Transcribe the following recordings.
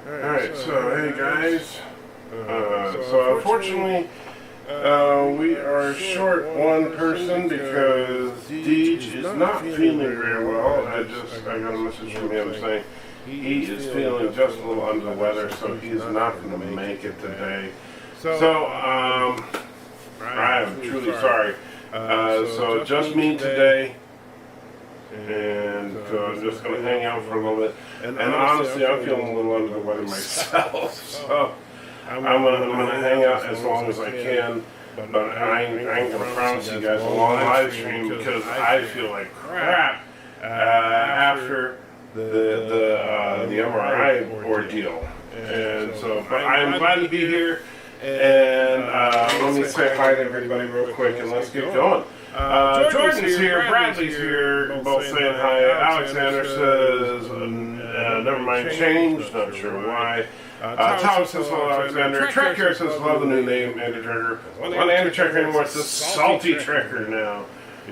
Alright, so hey guys. So unfortunately, we are short one person because Deej is not feeling very well. I got a message from him saying he is feeling just a little under the weather, so he's not going to make it today. So, I'm truly sorry. So just me today. And I'm just going to hang out for a little bit. And honestly, I'm feeling a little under the weather myself. So I'm gonna hang out as long as I can. But I ain't going to promise you guys a long live stream because I feel like crap after the MRI ordeal. And so, but I'm glad to be here. And let me say hi to everybody real quick and let's get going. Jordan's here, Bradley's here, both saying hi. Alexander says, never mind, changed, not sure why. Tom says hello, Alexander. Trekker says, love the new name, Andy Trekker. Not Andy Trekker anymore, it's the Salty Trekker now.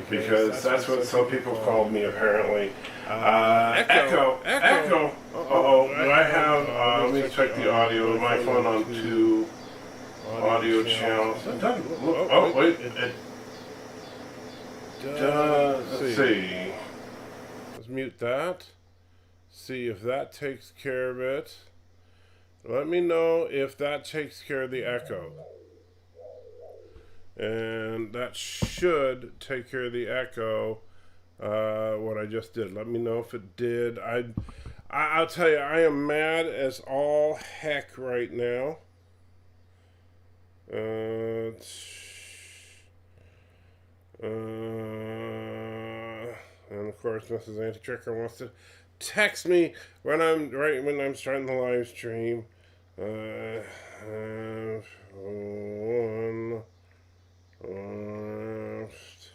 Because that's what some people called me, apparently. Echo. Uh-oh, do I have, let me check the audio. My phone on 2 audio channels. Oh, wait. Let's see. Let's mute that. See if that takes care of it. Let me know if that takes care of the echo. And that should take care of the echo. What I just did. Let me know if it did. I'll tell you, I am mad as all heck right now. And of course, Mrs. Anti-Trekker wants to text me when I'm starting the live stream. One left,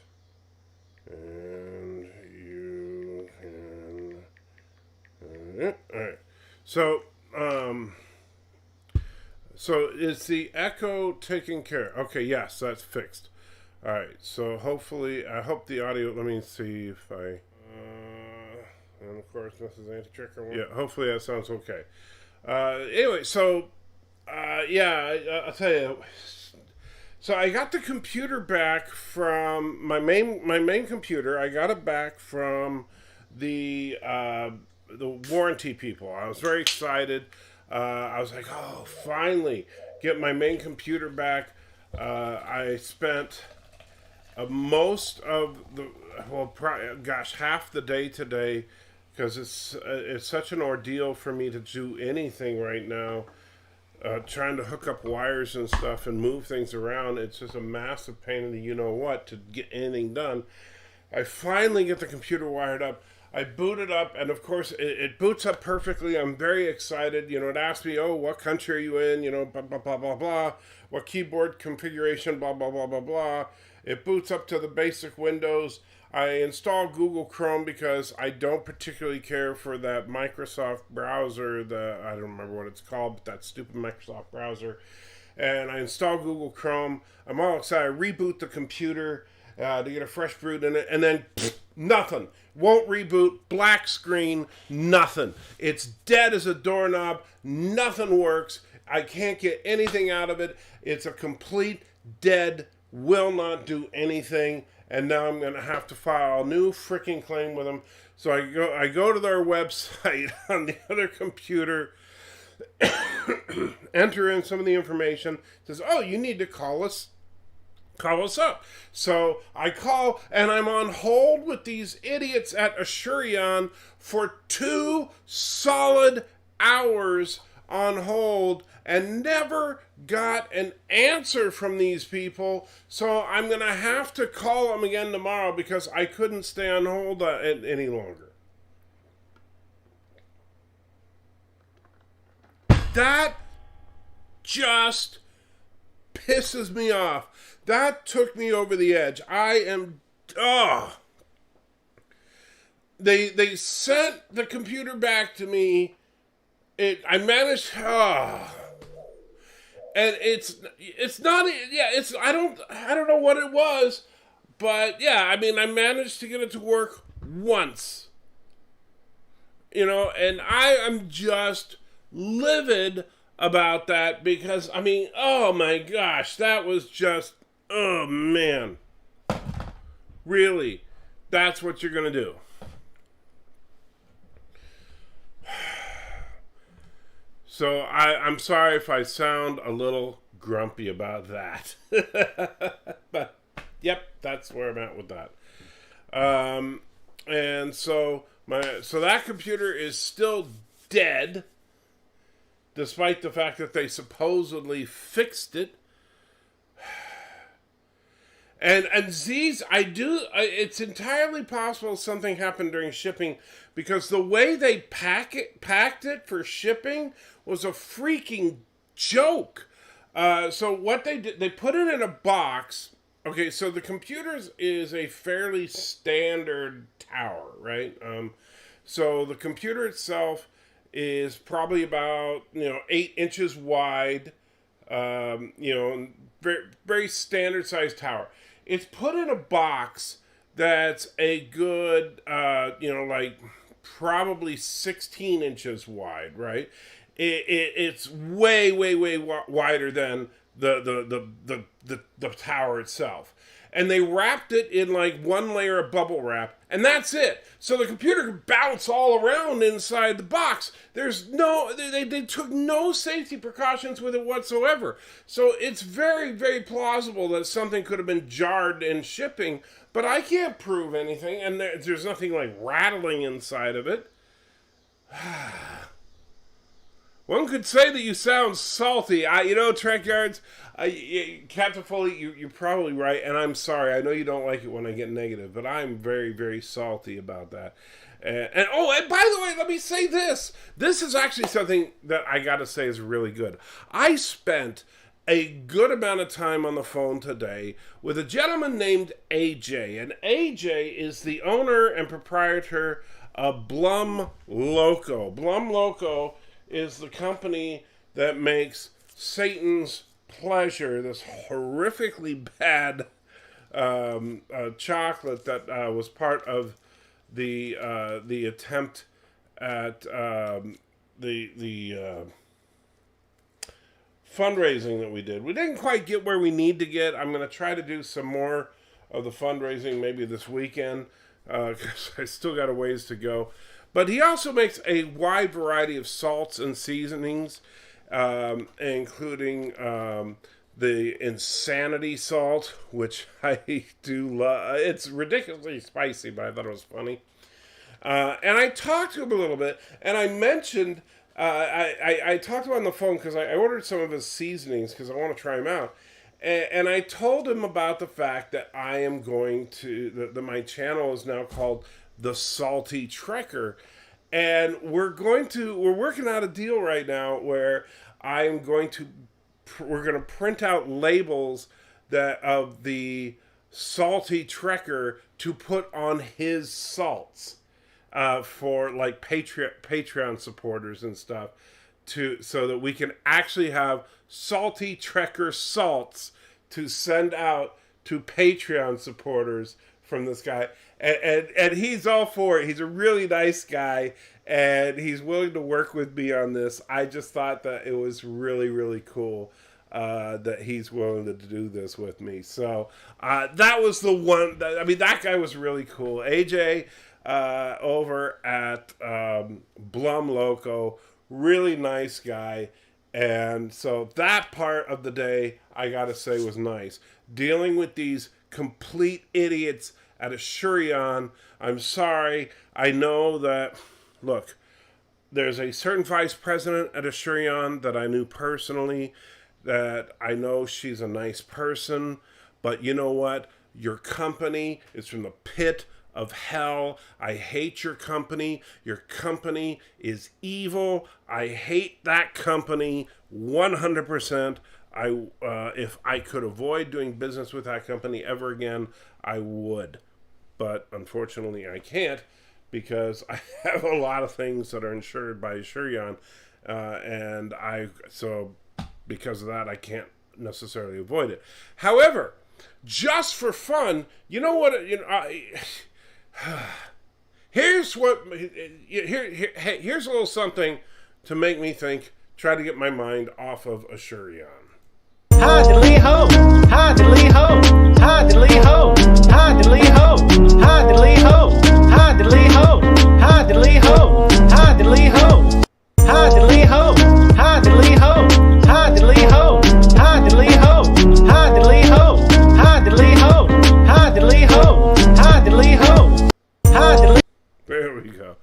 and you can. All right. So is the echo taken care of? Okay, yes, that's fixed. All right, so hopefully, I hope the audio, let me see if I, and of course, Mrs. Anti-Trekker. Yeah, hopefully that sounds okay. Anyway, so, I'll tell you. So I got the computer back from my main computer. I got it back from the warranty people. I was very excited. I was like, oh, finally, get my main computer back. I spent most of half the day today, because it's such an ordeal for me to do anything right now. Trying to hook up wires and stuff and move things around, it's just a massive pain in the you-know-what to get anything done. I finally get the computer wired up. I boot it up, and of course, it boots up perfectly. I'm very excited. You know, it asks me, oh, what country are you in? You know, blah, blah, blah, blah, blah. What keyboard configuration, blah, blah, blah, blah, blah. It boots up to the basic Windows. I install Google Chrome because I don't particularly care for that Microsoft browser. I don't remember what it's called, but that stupid Microsoft browser. And I install Google Chrome. I'm all excited. I reboot the computer to get a fresh boot in it, and then nothing. Won't reboot, black screen, nothing. It's dead as a doorknob, nothing works. I can't get anything out of it. It's a complete dead, will not do anything, and now I'm going to have to file a new freaking claim with them. So I go to their website on the other computer, enter in some of the information. It says, oh, you need to call us up. So I call, and I'm on hold with these idiots at Asurion for 2 solid hours on hold and never got an answer from these people. So I'm going to have to call them again tomorrow because I couldn't stay on hold any longer. That just pisses me off. That took me over the edge. They sent the computer back to me. I managed, and it's not, I don't know what it was, but yeah, I mean, I managed to get it to work once. You know, and I am just livid about that because, I mean, oh my gosh, that was just, oh man. Really? That's what you're going to do? So I'm sorry if I sound a little grumpy about that. But, yep, that's where I'm at with that. And so that computer is still dead, despite the fact that they supposedly fixed it. And Z's, it's entirely possible something happened during shipping, because the way they packed it for shipping was a freaking joke. So what they did, they put it in a box. Okay, so the computer is a fairly standard tower, right? So the computer itself is probably about 8 inches wide. Very, very standard sized tower. It's put in a box that's a good, like probably 16 inches wide, right? It's way, way, way wider than the tower itself. And they wrapped it in like one layer of bubble wrap, and that's it. So the computer could bounce all around inside the box. They took no safety precautions with it whatsoever. So it's very, very plausible that something could have been jarred in shipping, but I can't prove anything, and there's nothing like rattling inside of it. One could say that you sound salty. Trek Yards, Captain Foley, you're probably right, and I'm sorry. I know you don't like it when I get negative, but I'm very, very salty about that. And by the way, let me say this. This is actually something that I got to say is really good. I spent a good amount of time on the phone today with a gentleman named AJ, and AJ is the owner and proprietor of Blum Loco. Blum Loco is the company that makes Satan's Pleasure, this horrifically bad chocolate that was part of the attempt at the fundraising that we did. We didn't quite get where we need to get. I'm going to try to do some more of the fundraising maybe this weekend, because I still got a ways to go. But he also makes a wide variety of salts and seasonings, including the Insanity salt, which I do love. It's ridiculously spicy, but I thought it was funny. And I talked to him a little bit, and I mentioned, I talked to him on the phone because I ordered some of his seasonings because I want to try them out. And I told him about the fact that I am going to, that my channel is now called The Salty Trekker. And we're working out a deal right now where we're going to print out labels of the Salty Trekker to put on his salts, for like Patreon supporters and stuff, so that we can actually have Salty Trekker salts to send out to Patreon supporters from this guy. And he's all for it. He's a really nice guy, and he's willing to work with me on this. I just thought that it was really, really cool that he's willing to do this with me. So that was the one. That guy was really cool. AJ over at Blum Loco, really nice guy. And so that part of the day, I gotta say, was nice. Dealing with these complete idiots at Asurion. I'm sorry. I know that, look, there's a certain vice president at Asurion that I knew personally, that I know she's a nice person, but you know what? Your company is from the pit of hell. I hate your company. Your company is evil. I hate that company 100%. If I could avoid doing business with that company ever again, I would. But unfortunately, I can't, because I have a lot of things that are insured by Asurion, so because of that, I can't necessarily avoid it. However, just for fun, here's a little something to make me think, try to get my mind off of Ashurion. Hi diddly ho, hi diddly ho, hi diddly ho, hi diddly ho, hi diddly ho, hi diddly ho, hi diddly ho, hi diddly ho, hi diddly ho, hi diddly ho, hi diddly ho, hi diddly ho, hi diddly ho, hi diddly ho, hi diddly ho, hi diddly ho, hi diddly. There we go.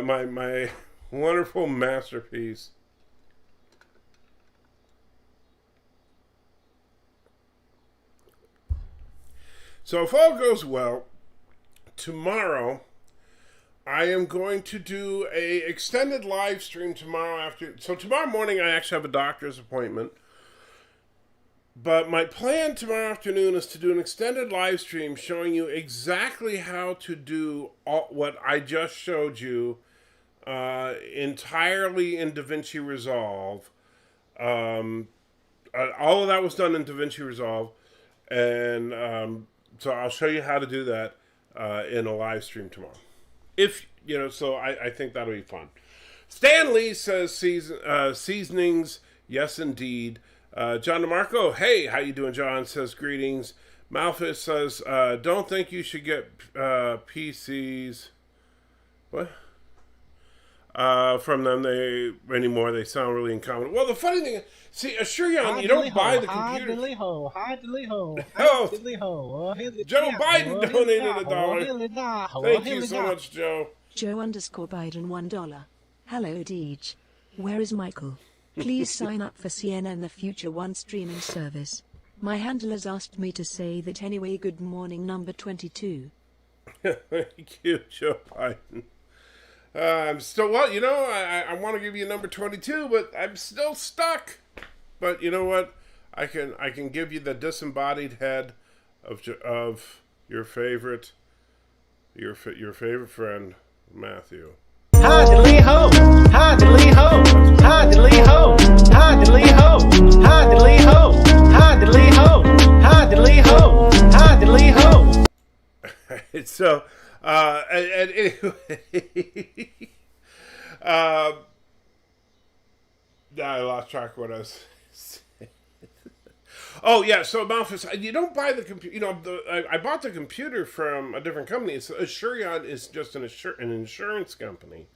My wonderful masterpiece. So if all goes well, tomorrow I am going to do a extended live stream tomorrow after. So tomorrow morning I actually have a doctor's appointment. But my plan tomorrow afternoon is to do an extended live stream showing you exactly how to do what I just showed you entirely in DaVinci Resolve. All of that was done in DaVinci Resolve. And so I'll show you how to do that in a live stream tomorrow. So I think that'll be fun. Stan Lee says seasonings, yes indeed. John DeMarco, hey, how you doing, John? Says greetings. Malphus says, don't think you should get PCs. What? From them anymore. They sound really incompetent. Well, the funny thing is, see, Ashurion, you don't buy the computer. Hi diddly ho, Joe Biden donated $1. Thank you so much, Joe. Joe_Biden $1. Hello, Deej. Where is Michael? Please sign up for CNN the Future One streaming service. My handlers asked me to say that anyway. Good morning, number 22. Thank you, Joe Biden. I'm still, I want to give you number 22, but I'm still stuck. But you know what? I can give you the disembodied head of your favorite friend, Matthew. Hi diddly ho, hi diddly ho, hi diddly ho, hi diddly ho, hi diddly ho, hi diddly ho, hi diddly ho, hi diddly ho. So, and anyway, I lost track of what I was saying. Oh yeah, so Malphus, you don't buy the computer. I bought the computer from a different company. Ashurion is just an insurance company,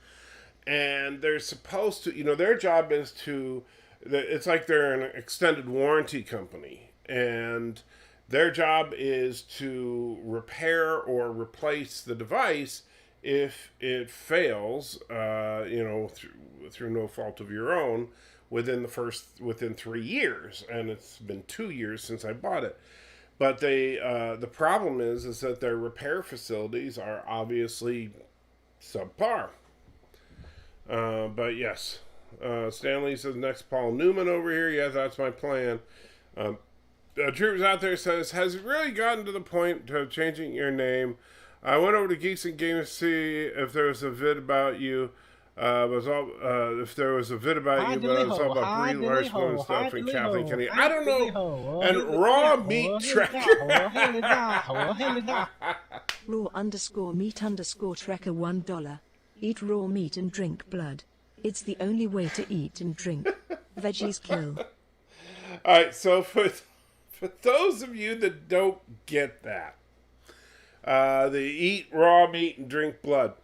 and they're supposed to. Their job is to. It's like they're an extended warranty company, and their job is to repair or replace the device if it fails. Through no fault of your own. Within 3 years, and it's been 2 years since I bought it. But the problem is that their repair facilities are obviously subpar. But yes, Stanley says next Paul Newman over here. Yeah, that's my plan. Troopers out there says, has it really gotten to the point of changing your name? I went over to Geeks and Games to see if there was a vid about you. If there was a vid about you, but it was all about Brie Larson and stuff and Kathleen Kennedy. I don't know. And Raw Meat Tracker. Raw_meat_tracker $1. Eat raw meat and drink blood. It's the only way to eat and drink. Veggies kill. Alright, so for those of you that don't get that, they eat raw meat and drink blood.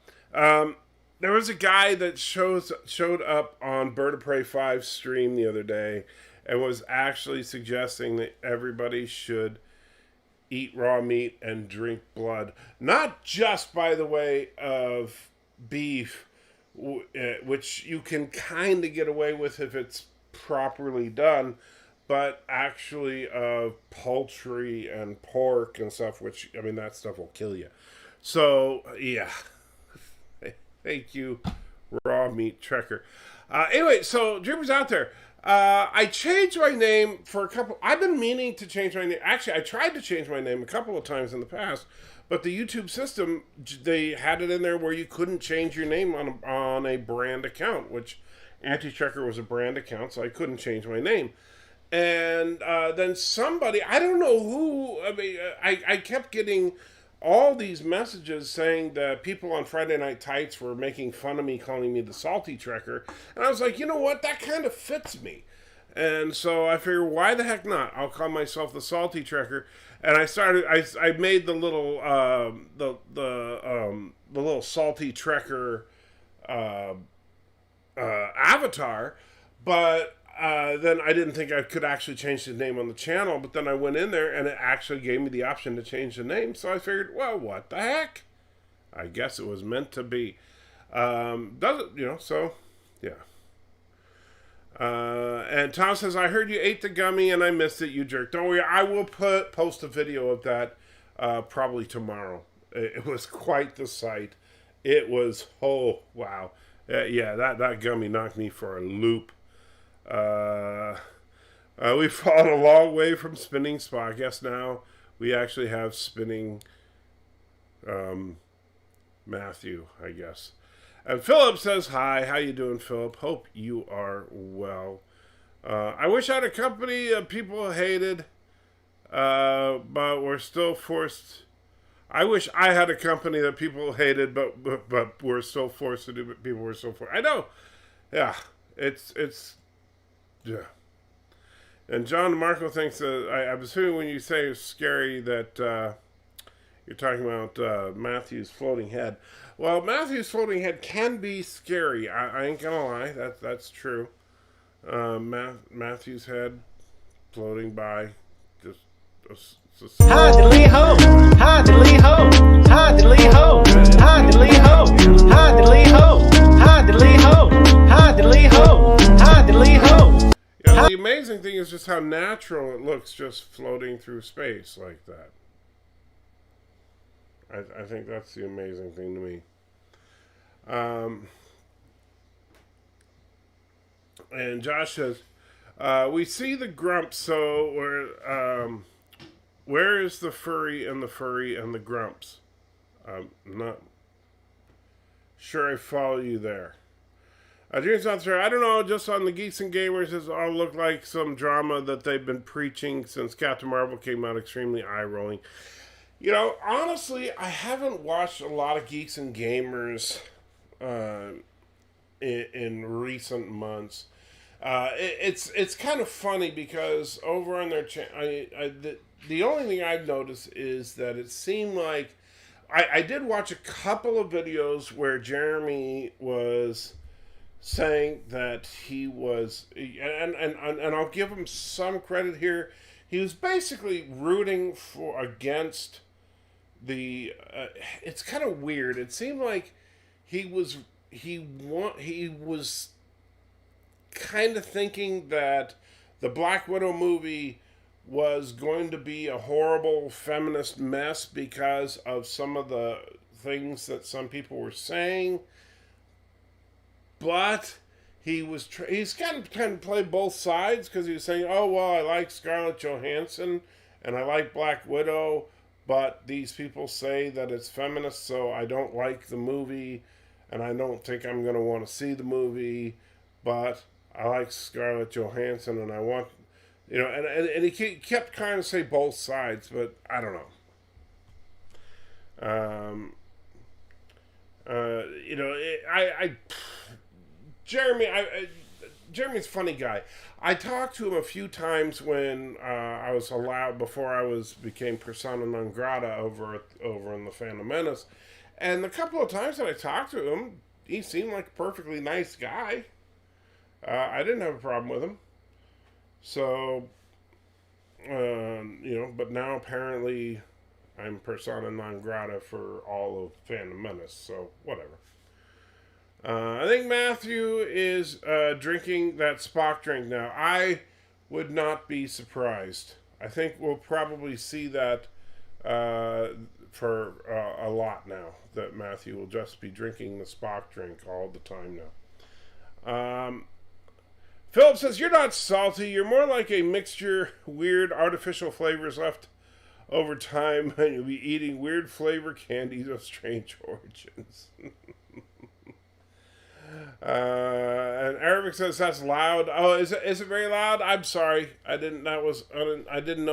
There was a guy that showed up on Bird of Prey 5's stream the other day and was actually suggesting that everybody should eat raw meat and drink blood. Not just by the way of beef, which you can kind of get away with if it's properly done, but actually of poultry and pork and stuff, which, that stuff will kill you. So, yeah. Thank you, Raw Meat Trekker. Anyway, so Dreamers out there, I changed my name for a couple. I've been meaning to change my name. Actually, I tried to change my name a couple of times in the past, but the YouTube system, they had it in there where you couldn't change your name on a brand account, which Anti-Trekker was a brand account, so I couldn't change my name. And then somebody, I don't know who. I kept getting all these messages saying that people on Friday Night Tights were making fun of me, calling me the Salty Trekker. And I was like, you know what? That kind of fits me. And so I figured, why the heck not? I'll call myself the Salty Trekker. And I made the little, the little Salty Trekker avatar, but then I didn't think I could actually change the name on the channel. But then I went in there and it actually gave me the option to change the name. So I figured, well, what the heck? I guess it was meant to be. Does it, so yeah. And Tom says, I heard you ate the gummy and I missed it, you jerk. Don't worry, I will post a video of that probably tomorrow. It was quite the sight. It was, oh, wow. Yeah, that gummy knocked me for a loop. We've fallen a long way from spinning spa. I guess now we actually have spinning Matthew, I guess. And Philip says, hi, how you doing, Philip? Hope you are well. I wish I had a company of people who hated, but we're still forced. I wish I had a company that people hated, but we're still forced to do what people were so forced. I know. Yeah, it's yeah. And John Marco thinks that, I'm assuming when you say it's scary that you're talking about Matthew's floating head. Well, Matthew's floating head can be scary. I ain't gonna lie, that's true. Matthew's head floating by, just Hi diddly ho, hi diddly ho, hi diddly ho, hi diddly ho, hi diddly ho, hi diddly ho, hi diddly ho, hi diddly ho. Yeah, the amazing thing is just how natural it looks just floating through space like that. I think that's the amazing thing to me. And Josh says, we see the grumps, so where is the furry and the grumps? I'm not sure I follow you there. James not sure. I don't know, just on the Geeks and Gamers, it all looked like some drama that they've been preaching since Captain Marvel came out, extremely eye-rolling. Honestly, I haven't watched a lot of Geeks and Gamers in recent months. It's kind of funny because over on their channel, the only thing I've noticed is that it seemed like I did watch a couple of videos where Jeremy was saying that he was, and I'll give him some credit here. He was basically rooting against the. It's kind of weird. It seemed like he was kind of thinking that the Black Widow movie was going to be a horrible feminist mess because of some of the things that some people were saying. But he's kind of trying to play both sides because he was saying, oh, well, I like Scarlett Johansson and I like Black Widow, but these people say that it's feminist, so I don't like the movie and I don't think I'm going to want to see the movie, but I like Scarlett Johansson and I want, and he kept trying to say both sides, but I don't know. Jeremy's a funny guy. I talked to him a few times when I was allowed, before I became persona non grata over in the Phantom Menace. And the couple of times that I talked to him, he seemed like a perfectly nice guy. I didn't have a problem with him. So, but now apparently I'm persona non grata for all of Phantom Menace, so whatever. I think Matthew is drinking that Spock drink now. I would not be surprised. I think we'll probably see that for a lot now, that Matthew will just be drinking the Spock drink all the time now. Philip says, you're not salty. You're more like a mixture, weird artificial flavors left over time, and you'll be eating weird flavor candies of strange origins. And Arabic says that's loud. Oh, is it very loud? I'm sorry. I didn't know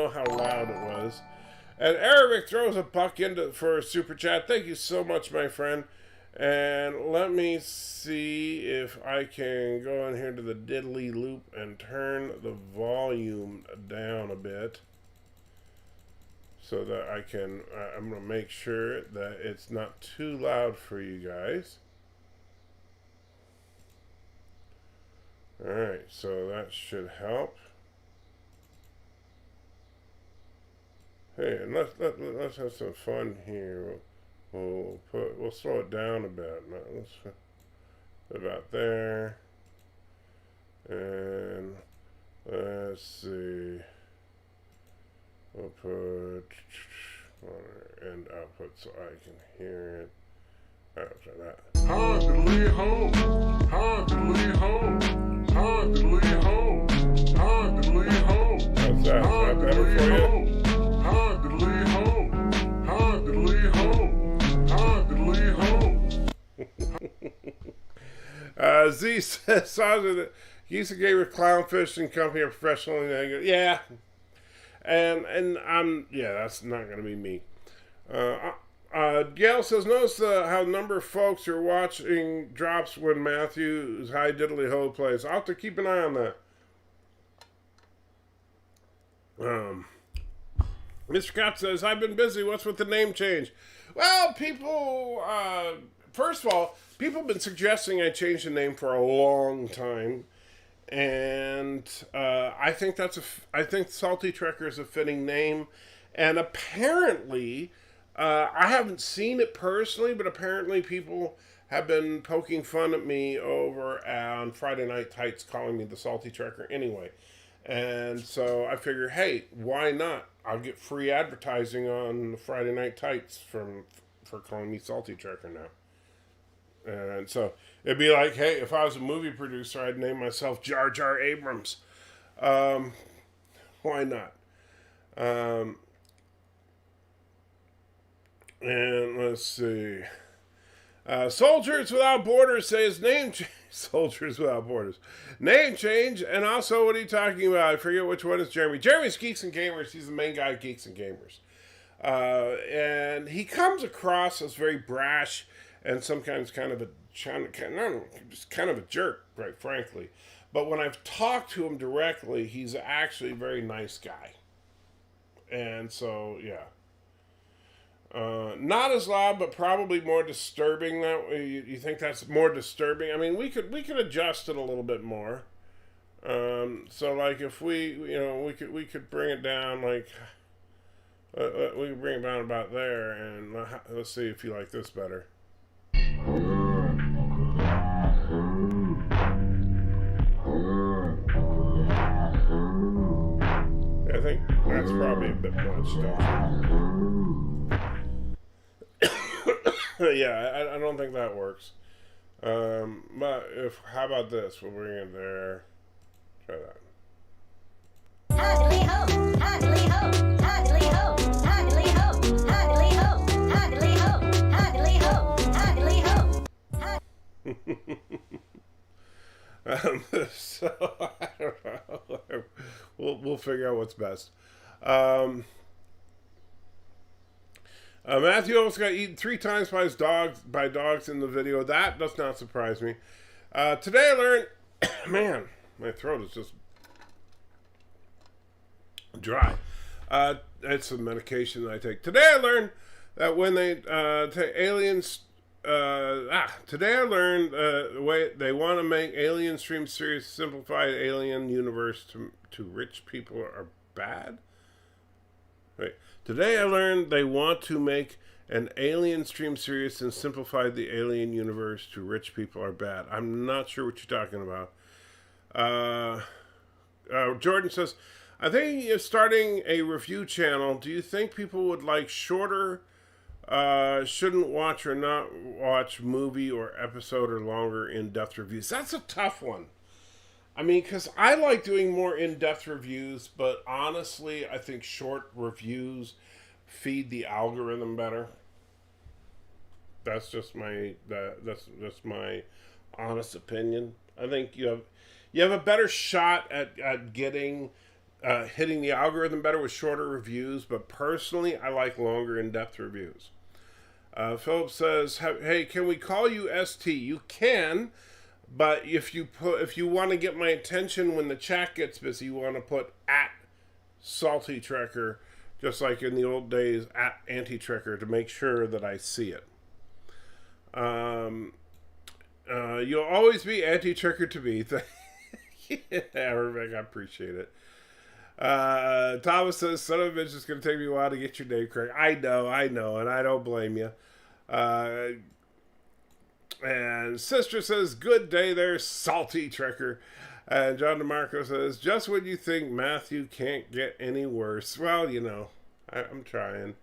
how loud it was. And Eric throws a buck into for a super chat. Thank you so much, my friend. And let me see if I can go in here to the diddly loop and turn the volume down a bit so that I can, I'm going to make sure that it's not too loud for you guys. Alright, so that should help. Hey, and let's have some fun here. We'll slow it down a bit. Let's about there, and let's see. We'll put end output so I can hear it. After that. Hardly home, hardly home, hardly home, hardly home. How's that? Is that better for you? Hardly home, hardly home, hardly home. Z says, Geese and Gamer Clownfish and Company are professional. Yeah. And I'm, yeah, that's not going to be me. Gail says, notice how the number of folks who are watching drops when Matthew's High Diddly Ho plays. I'll have to keep an eye on that. Mr. Scott says, I've been busy. What's with the name change? Well, people, first of all, people have been suggesting I change the name for a long time. And I think I think Salty Trekker is a fitting name. And apparently, I haven't seen it personally, but apparently people have been poking fun at me over on Friday Night Tights, calling me the Salty Trekker anyway. And so I figure, hey, why not? I'll get free advertising on the Friday Night Tights for calling me Salty Trekker now. And so it'd be like, hey, if I was a movie producer, I'd name myself Jar Jar Abrams. Why not? And let's see. Soldiers Without Borders says name change. Soldiers Without Borders. Name change. And also, what are you talking about? I forget which one is Jeremy. Jeremy's Geeks and Gamers. He's the main guy at Geeks and Gamers. And he comes across as very brash and sometimes kind of a jerk, quite frankly. But when I've talked to him directly, he's actually a very nice guy. And so, yeah. Not as loud, but probably more disturbing. That way, you think that's more disturbing? I mean, we could adjust it a little bit more. So like if we could bring it down like we could bring it down about there, and let's see if you like this better. I think that's probably a bit much, don't you? Yeah, I don't think that works. But how about this? We'll bring it there. Try that. Hardly ho, hardly ho, hardly ho, hardly ho, hardly ho, hardly ho, hardly ho, hardly ho. So I don't know. We'll figure out what's best. Matthew almost got eaten 3 times by dogs in the video. That does not surprise me. Today I learned, man, my throat is just dry. It's a medication that I take. Today I learned that when they take aliens. Today I learned the way they want to make Alien Stream Series simplified alien universe to rich people are bad. Right. Today I learned they want to make an Alien Stream Series and simplify the alien universe to rich people are bad. I'm not sure what you're talking about. Jordan says, I think you're starting a review channel. Do you think people would like shorter, shouldn't watch or not watch movie or episode or longer in-depth reviews? That's a tough one. I mean, because I like doing more in-depth reviews, but honestly, I think short reviews feed the algorithm better. That's just my that's my honest opinion. I think you have a better shot at getting hitting the algorithm better with shorter reviews, but personally, I like longer, in-depth reviews. Philip says, "Hey, can we call you ST? You can, but if you want to get my attention when the chat gets busy, you want to put at Salty Trekker, just like in the old days, at Anti Trekker, to make sure that I see it. You'll always be Anti Trekker to me." Yeah, Rebecca, I appreciate it. Thomas says, "Son of a bitch, it's going to take me a while to get your name correct." I know, and I don't blame you. And Sister says, "Good day there, Salty Trekker." And John DeMarco says, "Just when you think Matthew can't get any worse." Well, you know, I'm trying.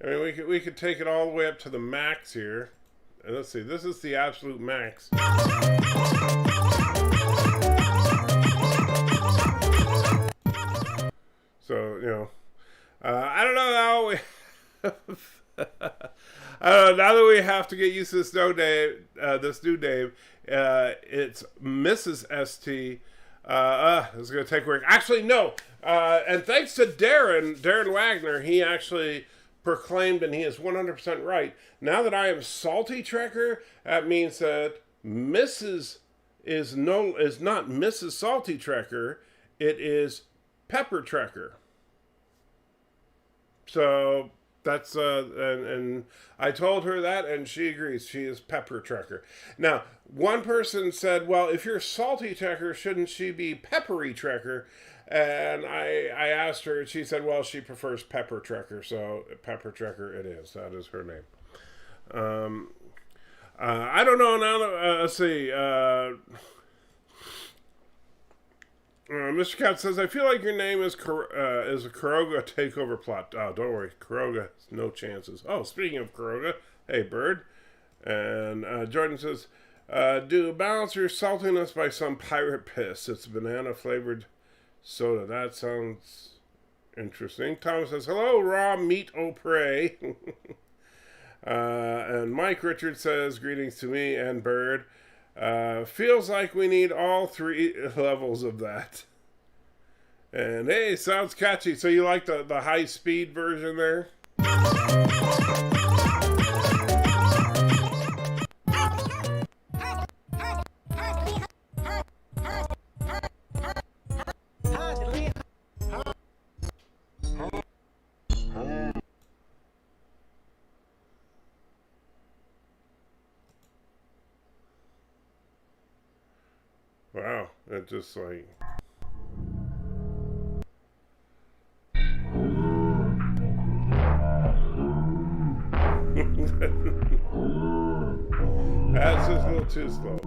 I mean, we could take it all the way up to the max here. And let's see, this is the absolute max. So, you know, I don't know how we... I don't know, now that we have to get used to this new name, it's Mrs. ST. It's going to take work. Actually, no. And thanks to Darren Wagner, he actually proclaimed, and he is 100% right. Now that I am Salty Trekker, that means that Mrs. is not Mrs. Salty Trekker. It is Pepper Trekker. So that's and I told her that, and she agrees. She is Pepper Trekker. Now, one person said, "Well, if you're Salty Trekker, shouldn't she be Peppery Trekker?" And I asked her, and she said, "Well, she prefers Pepper Trekker, so Pepper Trekker it is. That is her name." I don't know now. Let's see. Mr. Cat says, "I feel like your name is a Kuroga takeover plot." Oh, don't worry. Kuroga, no chances. Oh, speaking of Kuroga, hey, Bird. And Jordan says, "Do balance your saltiness by some pirate piss. It's banana-flavored soda." That sounds interesting. Thomas says, "Hello, raw meat au prey." And Mike Richard says, "Greetings to me and Bird. Feels like we need all 3 levels of that." And hey, sounds catchy. So you like the high speed version there? Wow, it just like... That's just a little too slow.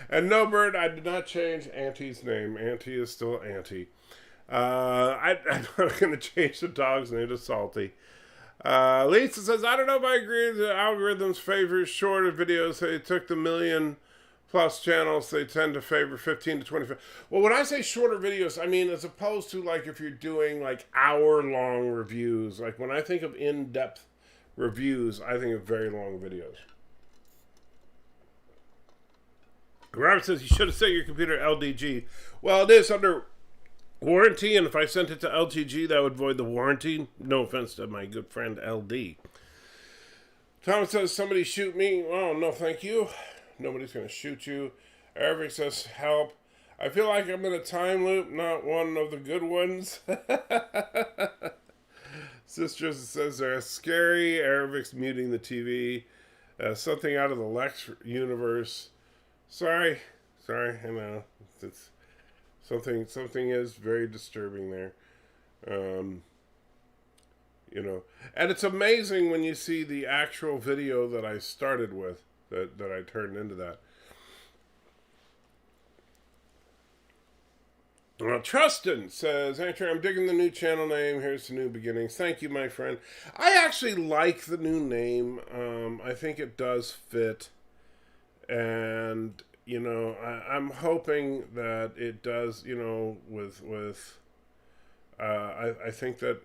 And no, Bird, I did not change Auntie's name. Auntie is still Auntie. I'm not going to change the dog's name to Salty. Lisa says, "I don't know if I agree with the algorithms favor shorter videos. They took the 1 million plus channels. They tend to favor 15 to 25. Well, when I say shorter videos, I mean as opposed to like if you're doing like hour-long reviews. Like when I think of in-depth reviews, I think of very long videos. Robert says, "You should have set your computer LDG." Well, it is under warranty, and if I sent it to LTG, that would void the warranty. No offense to my good friend LD. Thomas says, "Somebody shoot me." Oh, no, thank you. Nobody's going to shoot you. Eric says, "Help. I feel like I'm in a time loop, not one of the good ones." Sister says, "They're scary." Eric's muting the TV. Something out of the Lex universe. Sorry, I know. It's something is very disturbing there. You know, and it's amazing when you see the actual video that I started with, that I turned into that. Trustin says, "Andrew, I'm digging the new channel name. Here's the new beginnings." Thank you, my friend. I actually like the new name. I think it does fit. And, you know, I'm hoping that it does, you know, I think that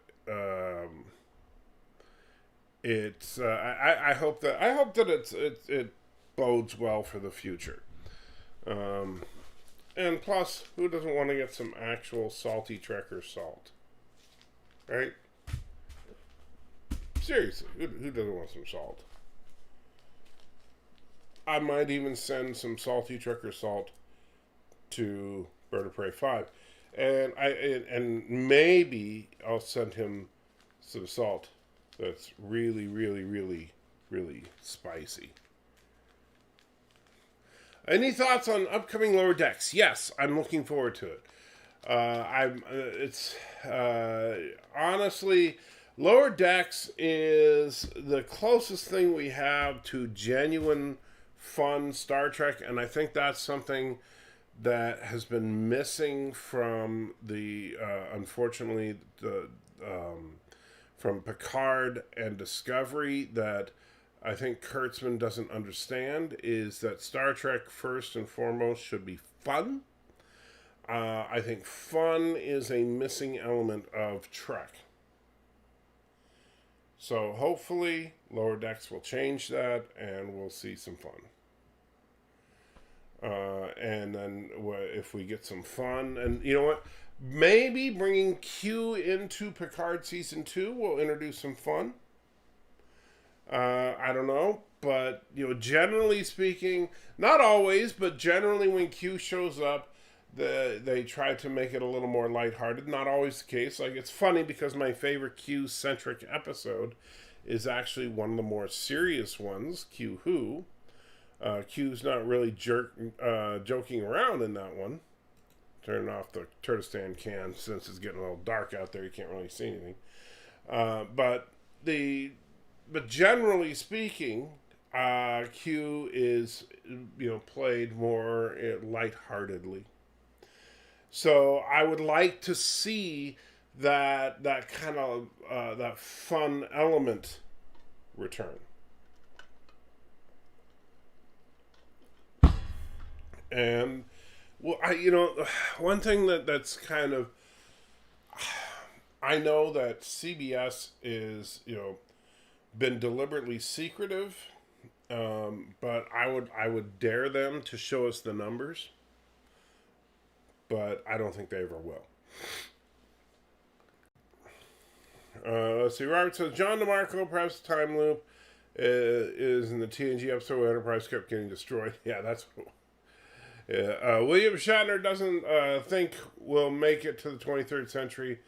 it's I hope that it bodes well for the future. And plus, who doesn't want to get some actual salty Trekker salt, right? Seriously, who doesn't want some salt? I might even send some salty Trekker salt to Bird of Prey 5. And maybe I'll send him some salt that's really, really, really, really spicy. Any thoughts on upcoming Lower Decks? Yes, I'm looking forward to it. Honestly, Lower Decks is the closest thing we have to genuine fun Star Trek, and I think that's something that has been missing from the unfortunately from Picard and Discovery, that I think Kurtzman doesn't understand, is that Star Trek first and foremost should be fun. I think fun is a missing element of Trek. So hopefully Lower Decks will change that and we'll see some fun. And then if we get some fun, and you know what, maybe bringing Q into Picard Season 2 will introduce some fun. I don't know, but generally speaking, not always, but generally when Q shows up, they try to make it a little more lighthearted. Not always the case. Like, it's funny because my favorite Q-centric episode is actually one of the more serious ones, Q Who. Q's not really joking around in that one. Turning off the Turkestan can since it's getting a little dark out there. You can't really see anything. But generally speaking, Q is played more lightheartedly. So I would like to see that kind of that fun element return. And one thing that's kind of, I know that CBS is been deliberately secretive, but I would dare them to show us the numbers, but I don't think they ever will. Let's see. Robert says John DeMarco, perhaps the time loop is in the TNG episode where Enterprise kept getting destroyed. Yeah, that's what. William Shatner doesn't think we'll make it to the 23rd century.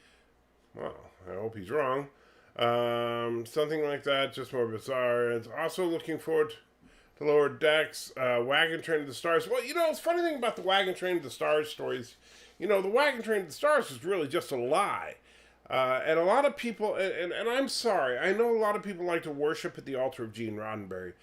Well, I hope he's wrong. Something like that, just more bizarre. And also looking forward to Lower Decks, Wagon Train to the Stars. Well, it's funny thing about the Wagon Train to the Stars stories. The Wagon Train to the Stars is really just a lie. And a lot of people, and I'm sorry, I know a lot of people like to worship at the altar of Gene Roddenberry,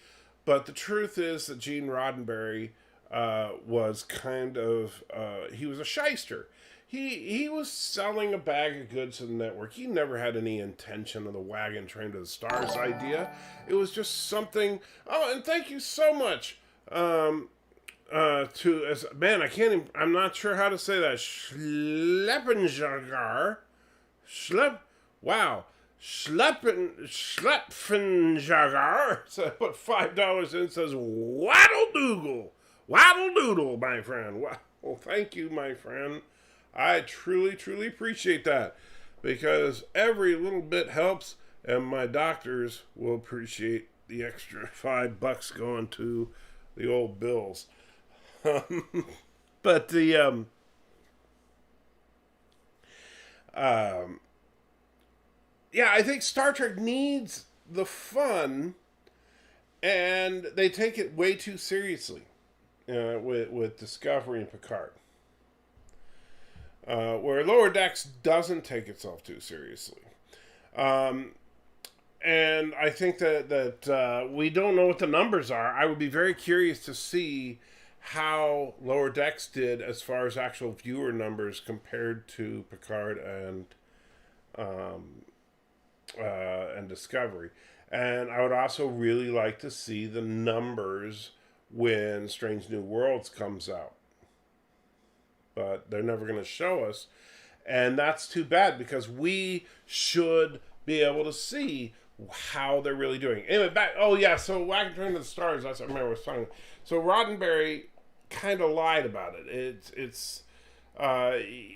but the truth is that Gene Roddenberry was kind of, he was a shyster. He was selling a bag of goods to the network. He never had any intention of the Wagon Train to the Stars idea. It was just something. Oh, and thank you so much I'm not sure how to say that. Schleppenjagar. Schleppenjagar. So I put $5 in, says Waddle Doodle, my friend. Well, thank you, my friend. I truly, truly appreciate that, because every little bit helps, and my doctors will appreciate the extra $5 going to the old bills. But the I think Star Trek needs the fun, and they take it way too seriously with Discovery and Picard. Where Lower Decks doesn't take itself too seriously. And I think that we don't know what the numbers are. I would be very curious to see how Lower Decks did as far as actual viewer numbers compared to Picard and Discovery. And I would also really like to see the numbers when Strange New Worlds comes out. But they're never going to show us. And that's too bad because we should be able to see how they're really doing. Anyway, back. Oh yeah, so Wagon Train to the Stars. That's what I remember was talking. So Roddenberry kind of lied about it.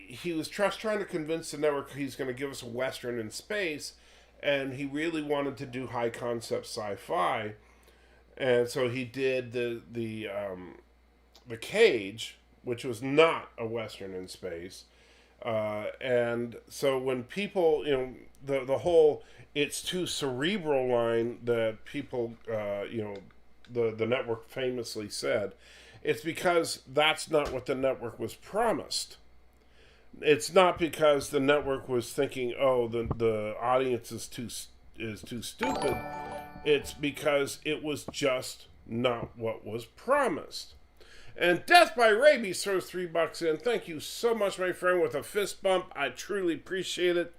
He was just trying to convince the network he's going to give us a western in space, and he really wanted to do high concept sci-fi, and so he did the Cage, which was not a western in space. And so when people, the whole it's too cerebral line that people, the network famously said, it's because that's not what the network was promised. It's not because the network was thinking, oh, the audience is too stupid. It's because it was just not what was promised. And Death by Rabies throws $3 in. Thank you so much, my friend, with a fist bump. I truly appreciate it.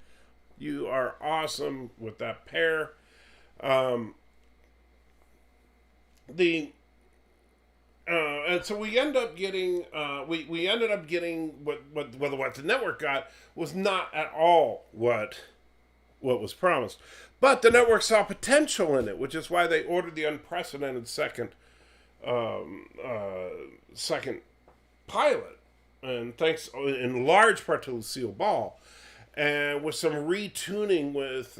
You are awesome with that pair. And so we end up getting we ended up getting what the network got was not at all what was promised. But the network saw potential in it, which is why they ordered the unprecedented second pilot, and thanks in large part to Lucille Ball, and with some retuning with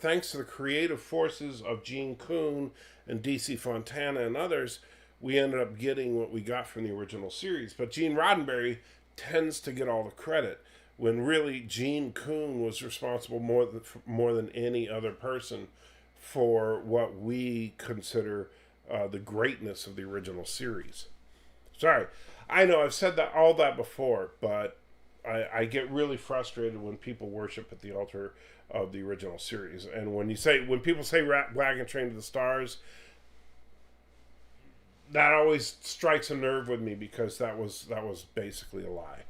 thanks to the creative forces of Gene Coon and DC Fontana and others, we ended up getting what we got from the original series. But Gene Roddenberry tends to get all the credit when really Gene Coon was responsible more than any other person for what we consider the greatness of the original series. Sorry, I know I've said all that before, but I get really frustrated when people worship at the altar of the original series. And when people say Wagon Train to the Stars, that always strikes a nerve with me because that was basically a lie.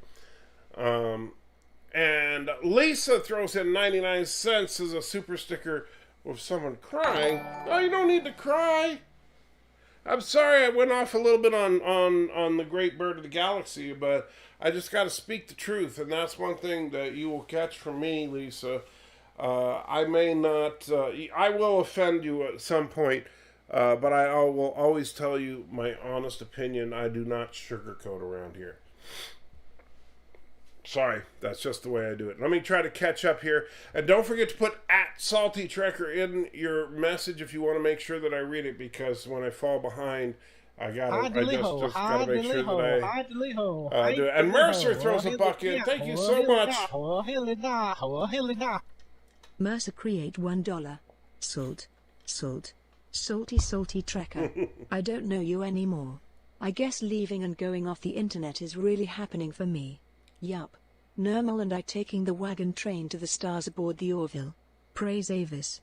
And Lisa throws in 99 cents as a super sticker with someone crying. Oh, you don't need to cry. I'm sorry I went off a little bit on the great bird of the galaxy, but I just got to speak the truth, and that's one thing that you will catch from me, Lisa. I may not, I will offend you at some point, but I will always tell you my honest opinion. I do not sugarcoat around here. Sorry, that's just the way I do it. Let me try to catch up here. And don't forget to put @SaltyTrekker in your message if you want to make sure that I read it, because when I fall behind, I just gotta make sure that I do it. And Mercer throws a buck in. Thank you so much. Mercer create $1. Salt. Salty Trekker. I don't know you anymore. I guess leaving and going off the internet is really happening for me. Yup. Nermal and I taking the wagon train to the stars aboard the Orville. Praise Avis.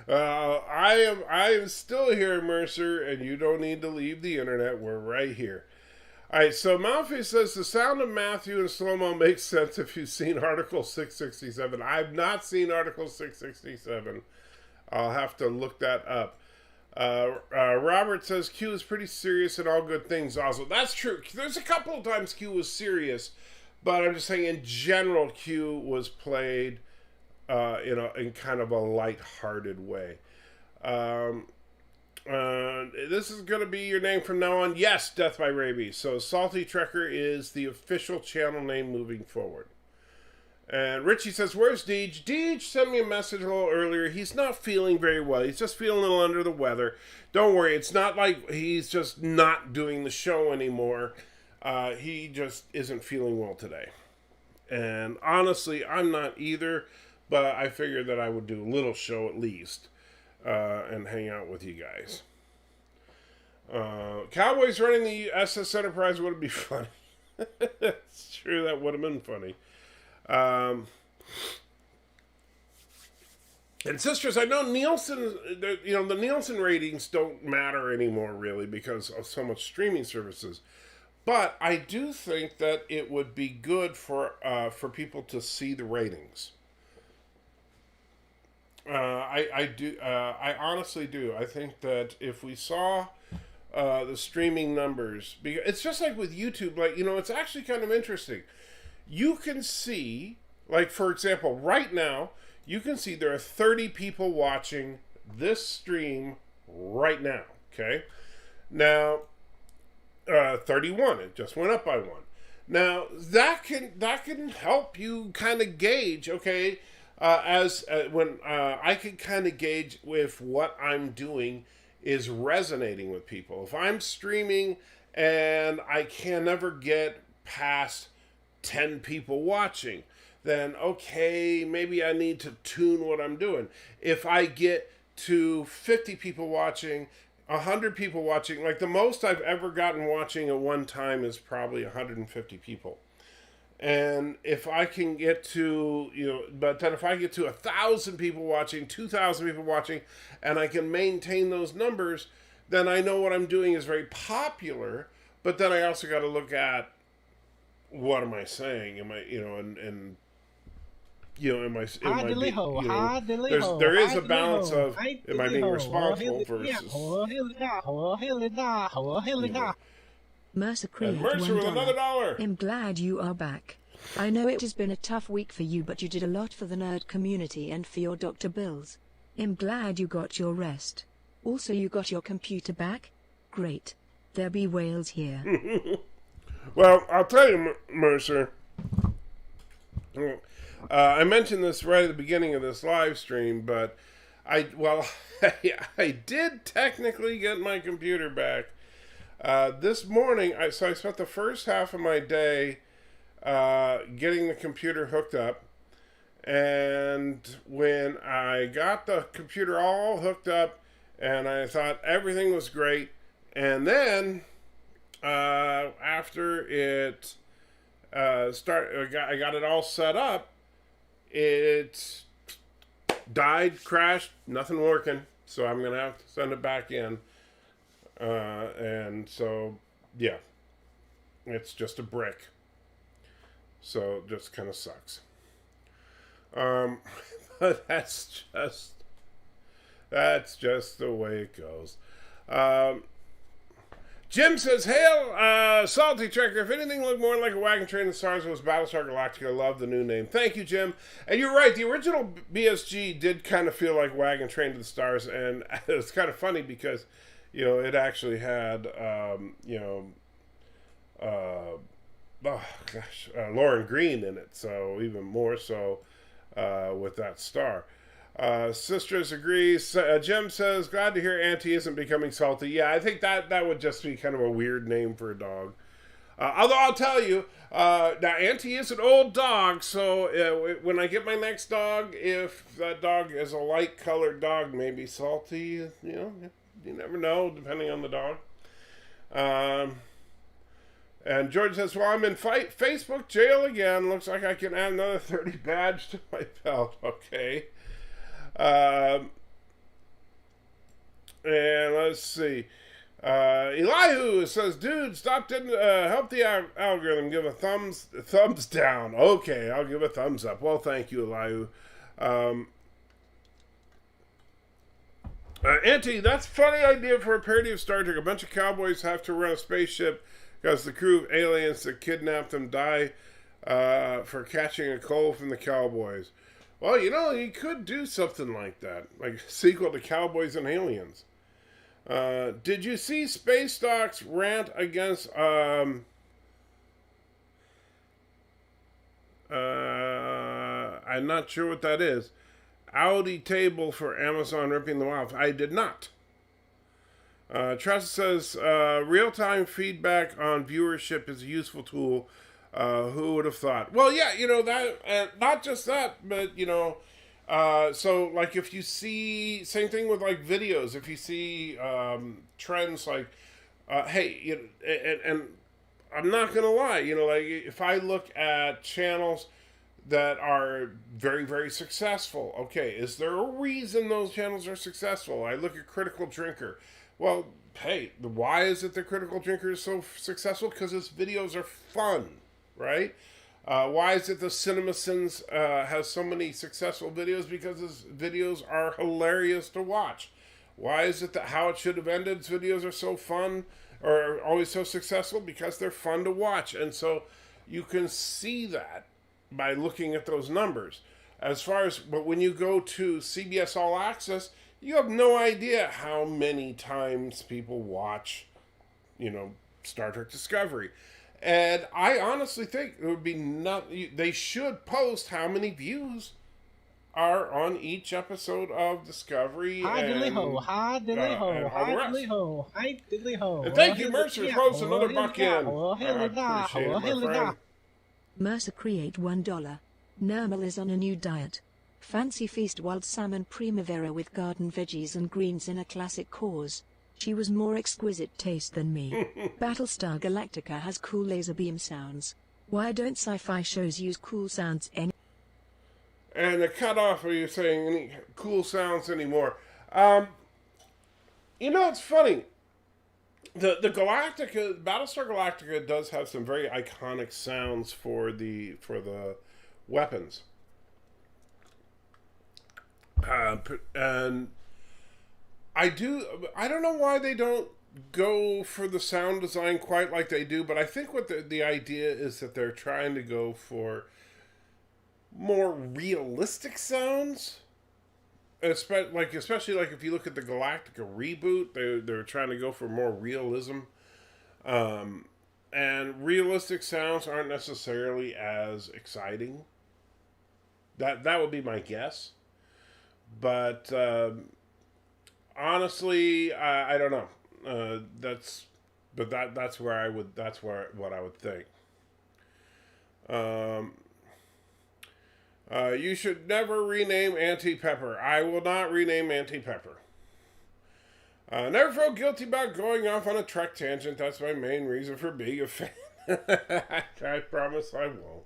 I am still here, Mercer, and you don't need to leave the internet. We're right here. Alright, so Malfi says the sound of Matthew and slow-mo makes sense if you've seen Article 667. I've not seen Article 667. I'll have to look that up. Robert says Q is pretty serious in all good things also. That's true. There's a couple of times Q was serious, but I'm just saying in general Q was played in kind of a light-hearted way. This is going to be your name from now on. Yes, Death by Rabies. So Salty Trekker is the official channel name moving forward. And Richie says, where's Deej? Deej sent me a message a little earlier. He's not feeling very well. He's just feeling a little under the weather. Don't worry. It's not like he's just not doing the show anymore. He just isn't feeling well today. And honestly, I'm not either. But I figured that I would do a little show at least. And hang out with you guys. Cowboys running the SS Enterprise would be funny. It's true. That would have been funny. And sisters, I know Nielsen, the Nielsen ratings don't matter anymore really because of so much streaming services. But I do think that it would be good for people to see the ratings. I honestly do. I think that if we saw the streaming numbers. It's just like with YouTube. Like, it's actually kind of interesting. You can see, like, for example, right now, you can see there are 30 people watching this stream right now. Okay. Now, 31. It just went up by one. Now, that can help you kind of gauge, okay, when I can kind of gauge if what I'm doing is resonating with people. If I'm streaming and I can never get past 10 people watching, then okay, maybe I need to tune what I'm doing. If I get to 50 people watching, 100 people watching, like the most I've ever gotten watching at one time is probably 150 people. And if I can get to, but then if I get to 1,000 people watching, 2,000 people watching, and I can maintain those numbers, then I know what I'm doing is very popular. But then I also got to look at, what am I saying? Am I, am I, there is a balance of, am I being responsible versus, Mercer Cree Mercer with another $1. I'm glad you are back. I know it has been a tough week for you, but you did a lot for the nerd community and for your Dr. Bills. I'm glad you got your rest. Also, you got your computer back? Great. There be whales here. Well, I'll tell you, Mercer. I mentioned this right at the beginning of this live stream, but I did technically get my computer back. This morning, I spent the first half of my day getting the computer hooked up. And when I got the computer all hooked up and I thought everything was great, and then after it I got it all set up, it died, crashed, nothing working. So I'm going to have to send it back in. And so, yeah, it's just a brick. So it just kind of sucks. But that's just the way it goes. Jim says, "Hail, Salty Trekker. If anything looked more like a wagon train than stars, it was Battlestar Galactica. I love the new name." Thank you, Jim. And you're right. The original BSG did kind of feel like Wagon Train to the Stars, and it's kind of funny because, it actually had, Lauren Green in it. So even more so with that star. Sisters agrees. Jim says, "Glad to hear Auntie isn't becoming salty." Yeah, I think that would just be kind of a weird name for a dog. Although I'll tell you, now Auntie is an old dog, so when I get my next dog, if that dog is a light-colored dog, maybe salty. You never know, depending on the dog. And George says, "Well, I'm in Facebook jail again. Looks like I can add another 30 badge to my belt." Okay. And let's see. Elihu says, "Dude, stop help the algorithm. Give a thumbs down." Okay, I'll give a thumbs up. Well, thank you, Elihu. Auntie, that's a funny idea for a parody of Star Trek. A bunch of cowboys have to run a spaceship because the crew of aliens that kidnapped them die for catching a cold from the cowboys. Well, you could do something like that, like a sequel to Cowboys and Aliens. Did you see Space Doc's rant against I'm not sure what that is. Audi table for Amazon ripping them off. I did not. Tressa says, "Real-time feedback on viewership is a useful tool. Who would have thought?" Well, yeah, that, not just that, but, so, like, if you see, same thing with, like, videos, if you see trends like, hey, and I'm not going to lie, like, if I look at channels that are very, very successful, okay, is there a reason those channels are successful? I look at Critical Drinker. Well, hey, why is it that Critical Drinker is so successful? Because his videos are fun, right? Why is it the CinemaSins has so many successful videos? Because his videos are hilarious to watch. Why is it that How It Should Have Ended's videos are so fun or always so successful? Because they're fun to watch. And so you can see that by looking at those numbers. As far as, but when you go to CBS All Access, you have no idea how many times people watch, Star Trek Discovery. And I honestly think it would be they should post how many views are on each episode of Discovery. Hi diddly ho, hi diddly ho, and hi all the rest. diddly ho, hi diddly ho. And thank you, Mercer, for posting another buck in. I appreciate it, my friend. Mercer create $1. Nermal is on a new diet. Fancy feast wild salmon primavera with garden veggies and greens in a classic cause. She was more exquisite taste than me. Battlestar Galactica has cool laser beam sounds. Why don't sci-fi shows use cool sounds And the cutoff, are you saying any cool sounds anymore? It's funny. The Galactica, Battlestar Galactica does have some very iconic sounds for the weapons. And I don't know why they don't go for the sound design quite like they do, but I think what the idea is that they're trying to go for more realistic sounds. Especially if you look at the Galactica reboot, they're trying to go for more realism. And realistic sounds aren't necessarily as exciting. That would be my guess. But honestly, I don't know. That's what I would think. You should never rename Auntie Pepper. I will not rename Auntie Pepper. Never feel guilty about going off on a Trek tangent. That's my main reason for being a fan. I promise I won't.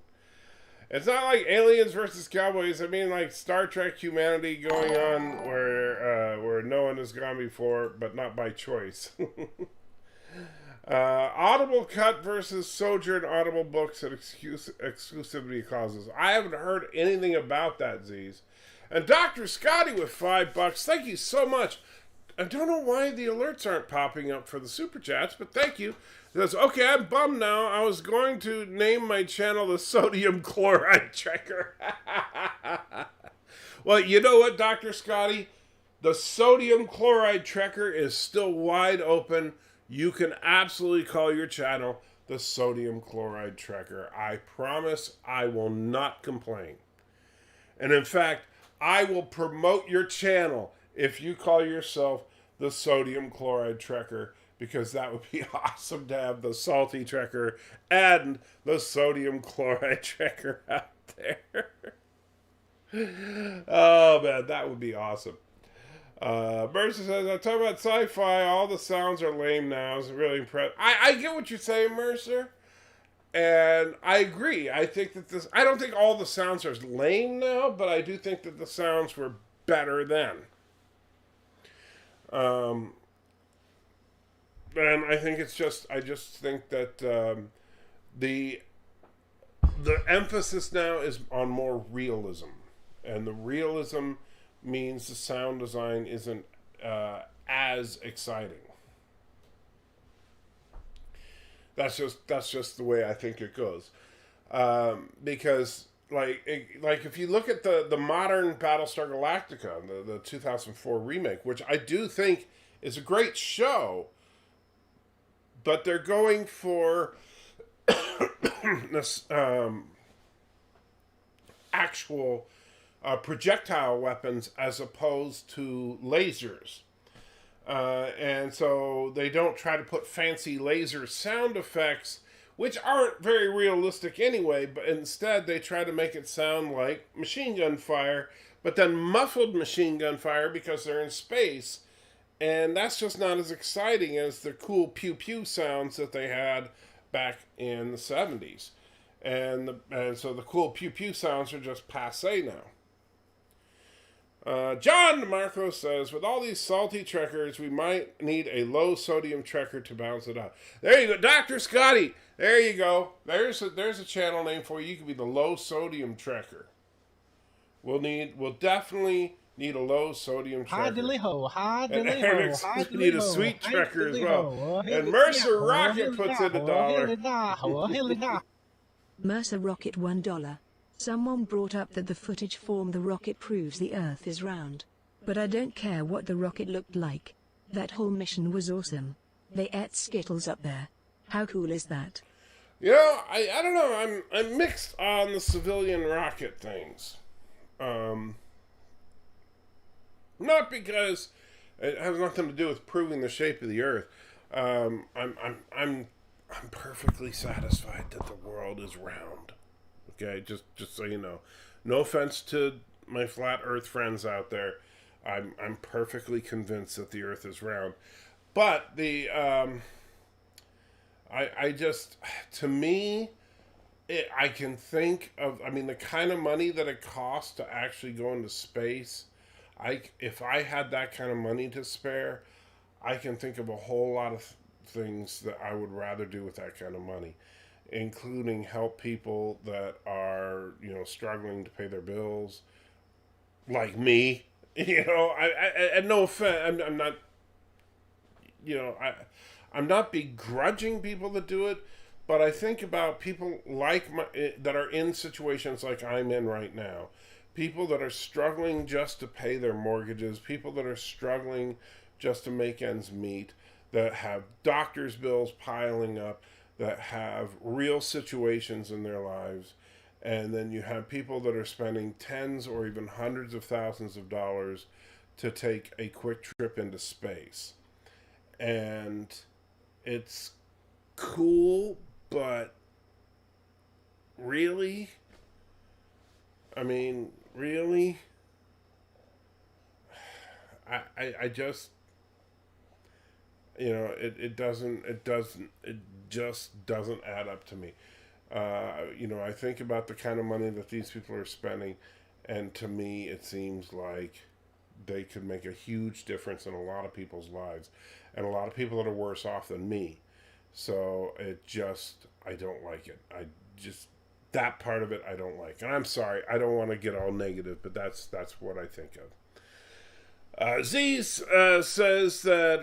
It's not like Aliens versus Cowboys. I mean, like Star Trek humanity going on where no one has gone before, but not by choice. Audible cut versus Sojourn Audible books and exclusivity clauses. I haven't heard anything about that, Z's. And Dr. Scotty with $5. Thank you so much. I don't know why the alerts aren't popping up for the super chats, but thank you. He goes, okay, I'm bummed now. I was going to name my channel the Sodium Chloride Trekker. Well, you know what, Dr. Scotty? The Sodium Chloride Trekker is still wide open. You can absolutely call your channel the Sodium Chloride Trekker. I promise I will not complain. And in fact, I will promote your channel if you call yourself the Sodium Chloride Trekker, because that would be awesome to have the Salty Trekker and the Sodium Chloride Trekker out there. Oh man, that would be awesome. Mercer says, I talk about sci-fi, all the sounds are lame now. It's really impressive. I get what you're saying, Mercer. And I agree. I think that I don't think all the sounds are lame now, but I do think that the sounds were better then. And I think I just think that the emphasis now is on more realism. And the realism means the sound design isn't as exciting. That's just the way I think it goes. Because if you look at the modern Battlestar Galactica, the 2004 remake, which I do think is a great show, but they're going for this actual projectile weapons as opposed to lasers. And so they don't try to put fancy laser sound effects, which aren't very realistic anyway, but instead they try to make it sound like machine gun fire, but then muffled machine gun fire because they're in space. And that's just not as exciting as the cool pew-pew sounds that they had back in the 70s. And so the cool pew-pew sounds are just passé now. John DeMarco says, with all these salty trekkers, we might need a low-sodium trekker to balance it out. There you go. Dr. Scotty, there you go. There's a channel name for you. You could be the low-sodium trekker. We'll definitely need a low sodium Hi checker. diddly ho, hi And diddly Eric ho, says hi we need diddly a ho, sweet hi checker as diddly well. ho, And hilly Mercer da, Rocket hilly puts da, in $1. hilly da, hilly da. Mercer Rocket $1. Someone brought up that the footage from the rocket proves the Earth is round. But I don't care what the rocket looked like. That whole mission was awesome. They ate Skittles up there. How cool is that? You know, I don't know. I'm mixed on the civilian rocket things. Not because it has nothing to do with proving the shape of the Earth. I'm perfectly satisfied that the world is round. Okay, just so you know. No offense to my flat Earth friends out there. I'm perfectly convinced that the Earth is round. But the I just, to me, I can think of, I mean, the kind of money that it costs to actually go into space. If I had that kind of money to spare, I can think of a whole lot of things that I would rather do with that kind of money, including help people that are, struggling to pay their bills, like me. And no offense, I'm not, I'm not begrudging people that do it, but I think about people that are in situations like I'm in right now. People that are struggling just to pay their mortgages, people that are struggling just to make ends meet, that have doctor's bills piling up, that have real situations in their lives. And then you have people that are spending tens or even hundreds of thousands of dollars to take a quick trip into space. And it's cool, but really? I mean, really? I just, it just doesn't add up to me. I think about the kind of money that these people are spending, and to me, it seems like they could make a huge difference in a lot of people's lives, and a lot of people that are worse off than me. So I don't like it. That part of it I don't like. And I'm sorry, I don't want to get all negative, but that's what I think of. Z says that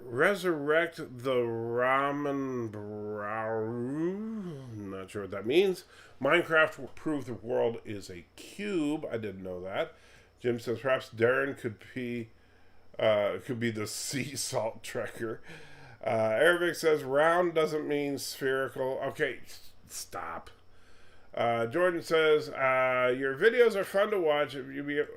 resurrect the ramen brow. Not sure what that means. Minecraft will prove the world is a cube. I didn't know that. Jim says perhaps Darren could be the sea salt trekker. Arabic says round doesn't mean spherical. Okay, stop. Jordan says your videos are fun to watch. You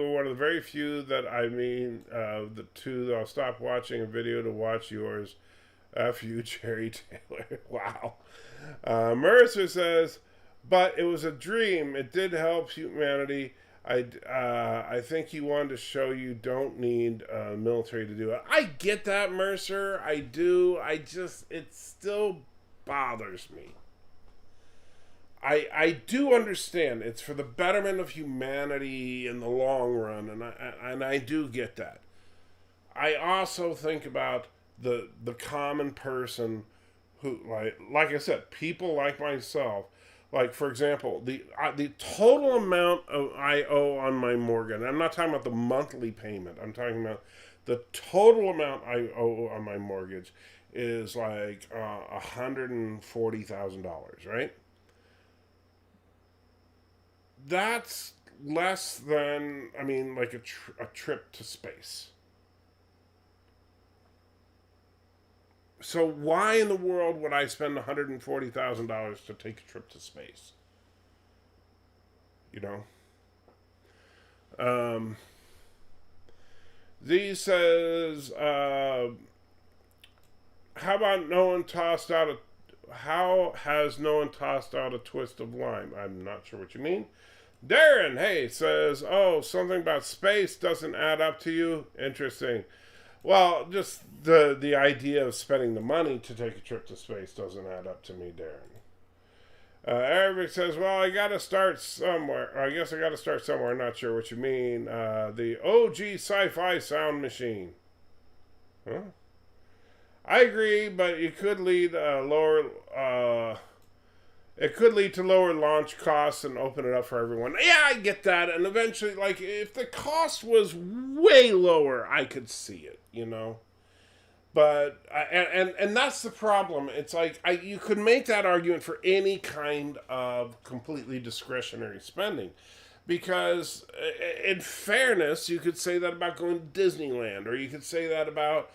are one of the very few that the two that I'll stop watching a video to watch yours. F you, Jerry Taylor. Wow. Mercer says, but it was a dream. It did help humanity. I think he wanted to show you don't need military to do it. I get that, Mercer. I do. It still bothers me. I do understand it's for the betterment of humanity in the long run, and I do get that. I also think about the common person who, like I said, people like myself. Like, for example, the total amount I owe on my mortgage, I'm not talking about the monthly payment, I'm talking about the total amount I owe on my mortgage is like $140,000, right? That's less than, like a trip to space. So why in the world would I spend $140,000 to take a trip to space? Z says, how has no one tossed out a twist of lime? I'm not sure what you mean. Darren, hey, says, something about space doesn't add up to you. Interesting. Well, just the idea of spending the money to take a trip to space doesn't add up to me, Darren. Arabic says, well, I gotta start somewhere. I guess I gotta start somewhere. I'm not sure what you mean. The OG sci-fi sound machine. Huh? I agree, but you could lead lower it could lead to lower launch costs and open it up for everyone. Yeah, I get that. And eventually, like, if the cost was way lower, I could see it, you know? But, and that's the problem. It's like, you could make that argument for any kind of completely discretionary spending. Because, in fairness, you could say that about going to Disneyland, or you could say that about,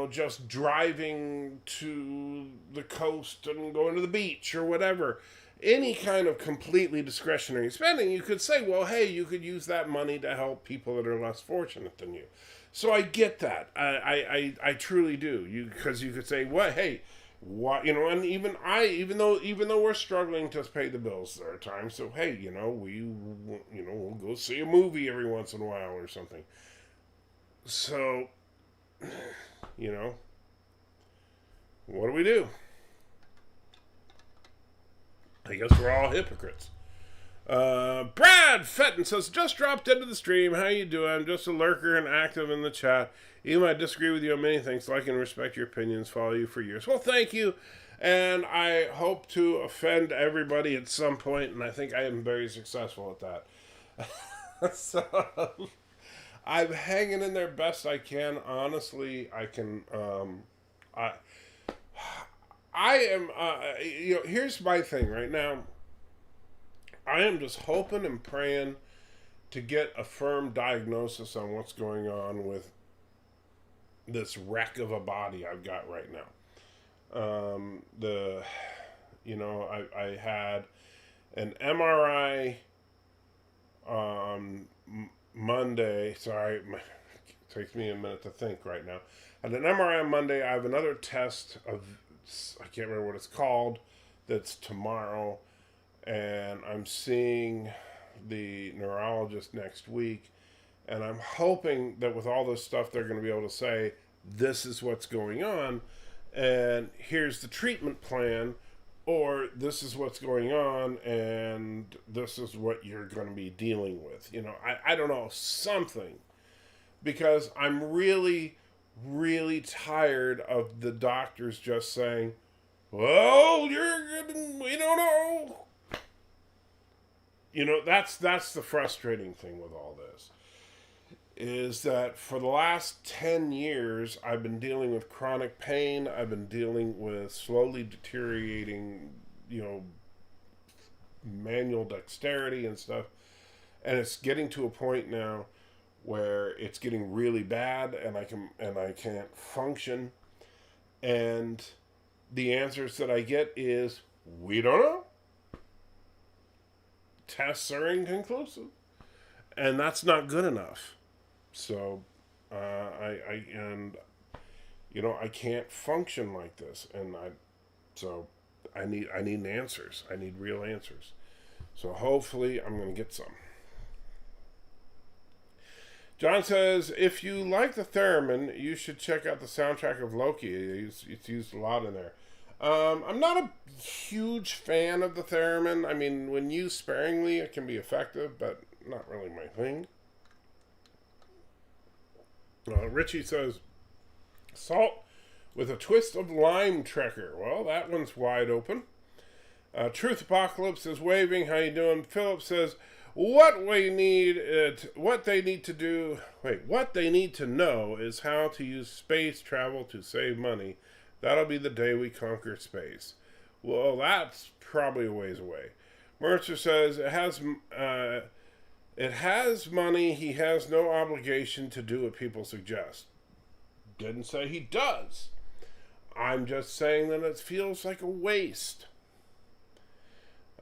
just driving to the coast and going to the beach or whatever. Any kind of completely discretionary spending, you could say, well, hey, you could use that money to help people that are less fortunate than you. So I get that. I truly do. Because you could say, well, hey, what, and even though we're struggling to pay the bills, there are times. So hey, we'll go see a movie every once in a while or something. So, what do we do? I guess we're all hypocrites. Brad Fenton says, just dropped into the stream. How you doing? I'm just a lurker and active in the chat. Even I disagree with you on many things, so I can respect your opinions, follow you for years. Well, thank you. And I hope to offend everybody at some point, and I think I am very successful at that. So, I'm hanging in there best I can. Honestly, I can, I am, here's my thing right now. I am just hoping and praying to get a firm diagnosis on what's going on with this wreck of a body I've got right now. I had an MRI on Monday. Sorry, it takes me a minute to think right now. I had an MRI on Monday. I have another test I can't remember what it's called, that's tomorrow. And I'm seeing the neurologist next week. And I'm hoping that with all this stuff, they're going to be able to say, this is what's going on, and here's the treatment plan, or this is what's going on, and this is what you're going to be dealing with. I don't know, something. Because I'm really, really tired of the doctors just saying, well, we don't know. That's the frustrating thing with all this. Is that for the last 10 years, I've been dealing with chronic pain. I've been dealing with slowly deteriorating, manual dexterity and stuff. And it's getting to a point now where it's getting really bad and I can't function. And the answers that I get is, we don't know. Tests are inconclusive. And that's not good enough. So, I can't function like this, and I need answers. I need real answers. So hopefully I'm going to get some. John says, if you like the theremin, you should check out the soundtrack of Loki. It's used a lot in there. I'm not a huge fan of the theremin. I mean, when used sparingly, it can be effective, but not really my thing. Richie says, salt with a twist of lime trekker. Well, that one's wide open. Truth Apocalypse is waving. How you doing? Philip says, what they need to know is how to use space travel to save money. That'll be the day we conquer space. Well, that's probably a ways away. Mercer says, it has money. He has no obligation to do what people suggest. Didn't say he does. I'm just saying that it feels like a waste.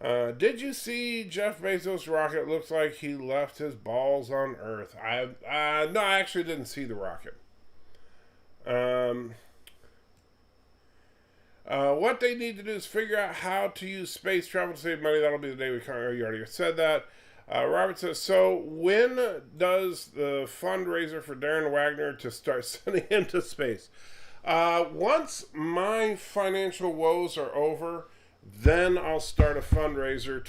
Did you see Jeff Bezos' rocket? Looks like he left his balls on Earth. No, I actually didn't see the rocket. What they need to do is figure out how to use space travel to save money. That'll be the day we conquer. You already said that. Robert says, so when does the fundraiser for Darren Wagner to start sending him to space? Once my financial woes are over, then I'll start a fundraiser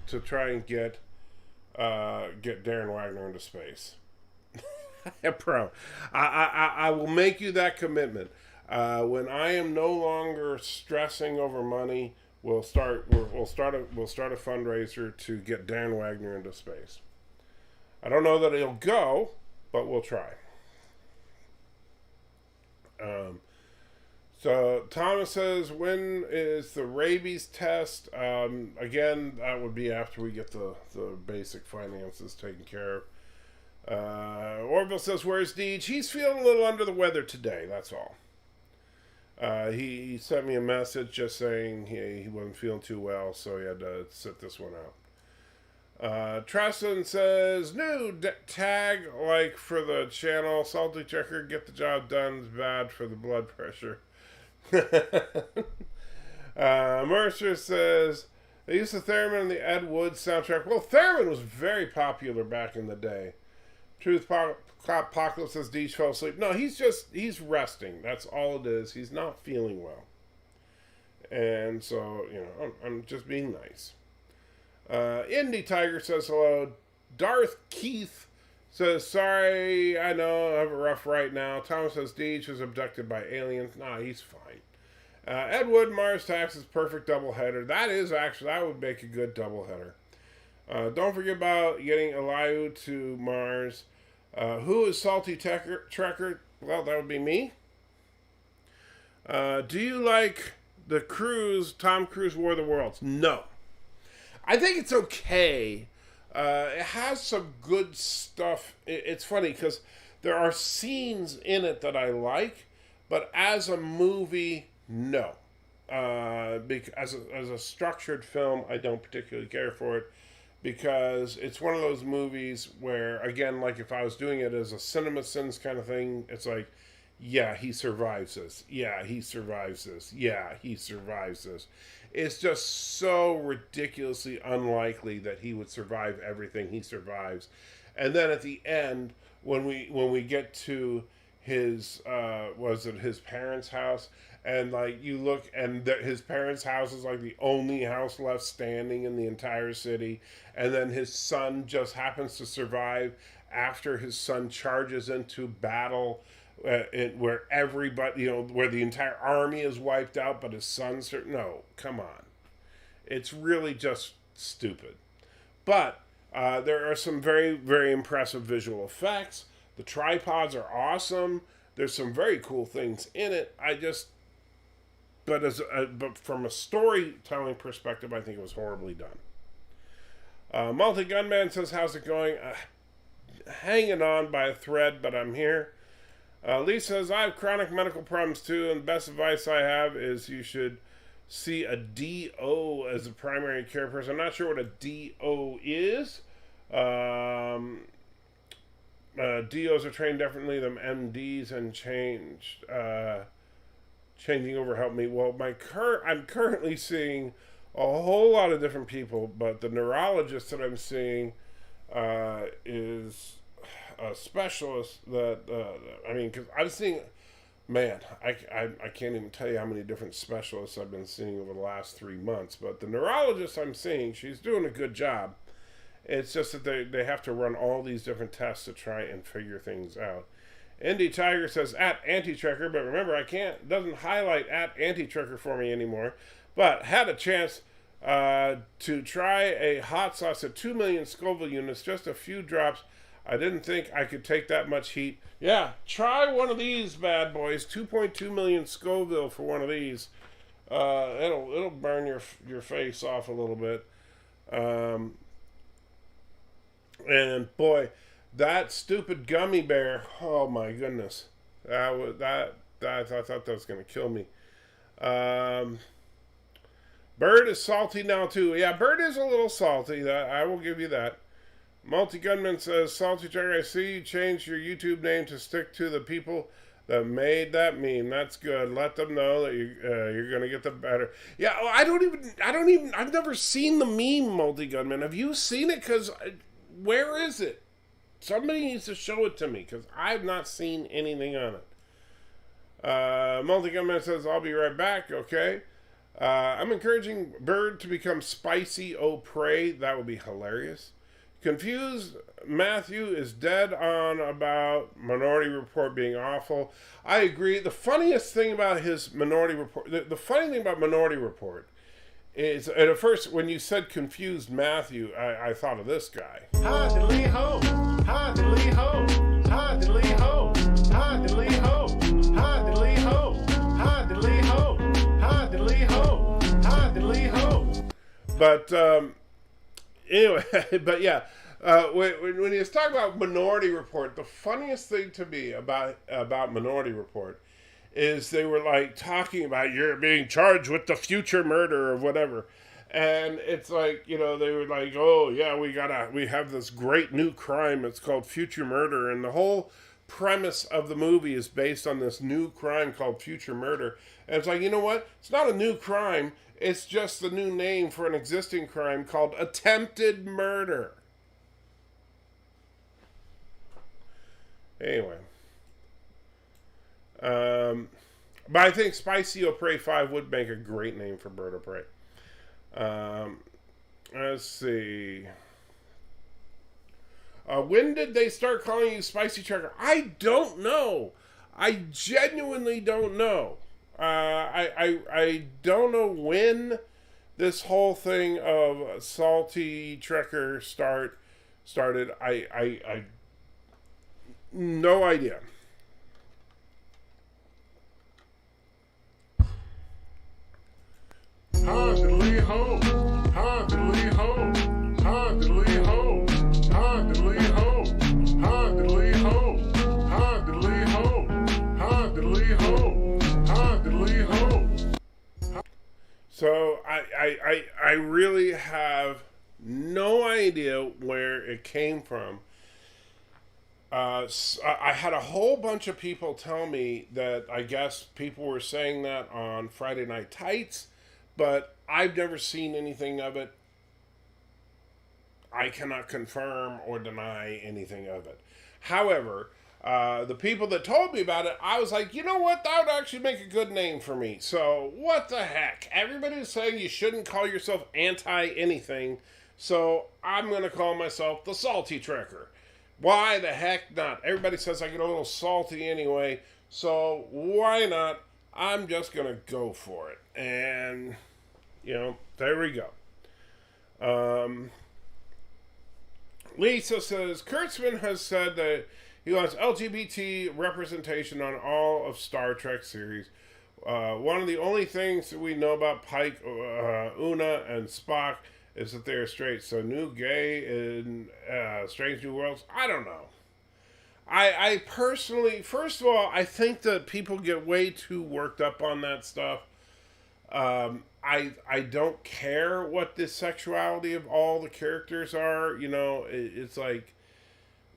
to try and get Darren Wagner into space. I will make you that commitment. When I am no longer stressing over money, we'll start a fundraiser to get Dan Wagner into space. I don't know that he'll go, but we'll try. So Thomas says, when is the rabies test? Again, that would be after we get the basic finances taken care of. Orville says, where's Deej? He's feeling a little under the weather today, that's all. He sent me a message just saying he wasn't feeling too well, so he had to sit this one out. Tristan says, new tag like for the channel, Salty Checker, get the job done, is bad for the blood pressure. Mercer says, they used the theremin in the Ed Wood soundtrack. Well, theremin was very popular back in the day. Truth Apocalypse says Deej fell asleep. No, he's resting. That's all it is. He's not feeling well. And so, I'm just being nice. Indie Tiger says hello. Darth Keith says, sorry, I know I have a rough right now. Thomas says Deej was abducted by aliens. Nah, he's fine. Ed Wood, Mars Taxes, perfect doubleheader. That would make a good doubleheader. Don't forget about getting Elihu to Mars. Who is Salty Trekker? Well, that would be me. Do you like the cruise, Tom Cruise War of the Worlds? No. I think it's okay. It has some good stuff. It's funny because there are scenes in it that I like, but as a movie, no. Because as a structured film, I don't particularly care for it, because it's one of those movies where, again, like if I was doing it as a CinemaSins kind of thing, it's like, yeah, he survives this. Yeah, he survives this. Yeah, he survives this. It's just so ridiculously unlikely that he would survive everything he survives. And then at the end, when we get to his his parents' house, and like you look, and his parents' house is like the only house left standing in the entire city, and then his son just happens to survive after his son charges into battle. Where everybody, where the entire army is wiped out, but his son's... No, come on. It's really just stupid. But there are some very, very impressive visual effects. The tripods are awesome. There's some very cool things in it. But from a storytelling perspective, I think it was horribly done. Multi-Gunman says, how's it going? Hanging on by a thread, but I'm here. Lee says, I have chronic medical problems too, and the best advice I have is you should see a DO as a primary care person. I'm not sure what a DO is. DOs are trained differently than MDs and changing over helped me. Well, I'm currently seeing a whole lot of different people, but the neurologist that I'm seeing is a specialist that because I'm seeing, man, I can't even tell you how many different specialists I've been seeing over the last 3 months. But the neurologist I'm seeing, she's doing a good job. It's just that they have to run all these different tests to try and figure things out. Indie Tiger says at Anti-Trekker, but remember, it doesn't highlight at Anti-Trekker for me anymore. But had a chance to try a hot sauce at 2 million Scoville units, just a few drops. I didn't think I could take that much heat. Yeah, try one of these bad boys. 2.2 million Scoville for one of these. It'll burn your face off a little bit. And boy, that stupid gummy bear. Oh my goodness, I thought that was gonna kill me. Bird is salty now too. Yeah, Bird is a little salty. That I will give you that. Multi-Gunman says, Salty Checker, I see you changed your YouTube name to stick to the people that made that meme. That's good. Let them know that you're going to get the better. Yeah, I've never seen the meme, Multi-Gunman. Have you seen it? Because where is it? Somebody needs to show it to me, because I've not seen anything on it. Multi-Gunman says, I'll be right back, okay? I'm encouraging Bird to become Spicy O Prey. That would be hilarious. Confused Matthew is dead on about Minority Report being awful. I agree. The funniest thing about his Minority Report, the funny thing about Minority Report and at first, when you said confused Matthew, I thought of this guy. Hi, diddly ho. Hi, diddly ho. Hi, diddly ho. Hi, diddly ho. Hi, diddly ho. Hi, diddly ho. Hi, diddly ho. Hi, diddly ho. But anyway, but yeah, when he was talking about Minority Report, the funniest thing to me about Minority Report is they were like talking about you're being charged with the future murder or whatever. And it's like, you know, they were like, oh yeah, we have this great new crime. It's called future murder. And the whole premise of the movie is based on this new crime called future murder. And it's like, you know what? It's not a new crime. It's just the new name for an existing crime called attempted murder. Anyway. But I think Spicy O Prey 5 would make a great name for Bird of Prey. Let's see. When did they start calling you Spicy Trucker? I don't know. I genuinely don't know. I don't know when this whole thing of Salty Trekker started. I no idea. Ha diddly ho, ha diddly ho, ha diddly ho, ha diddly ho, ha diddly ho, ha diddly ho, ha diddly ho, ha diddly ho. So I really have no idea where it came from. I had a whole bunch of people tell me that I guess people were saying that on Friday Night Tights, but I've never seen anything of it. I cannot confirm or deny anything of it. However, the people that told me about it, I was like, you know what? That would actually make a good name for me. So, what the heck? Everybody's saying you shouldn't call yourself anti-anything, so I'm going to call myself the Salty Trekker. Why the heck not? Everybody says I get a little salty anyway, so why not? I'm just going to go for it. And, you know, there we go. Lisa says, Kurtzman has said that he wants LGBT representation on all of Star Trek series. One of the only things that we know about Pike, Una, and Spock is that they're straight. So new gay in Strange New Worlds? I don't know. I personally, first of all, I think that people get way too worked up on that stuff. I don't care what the sexuality of all the characters are. You know, it's like,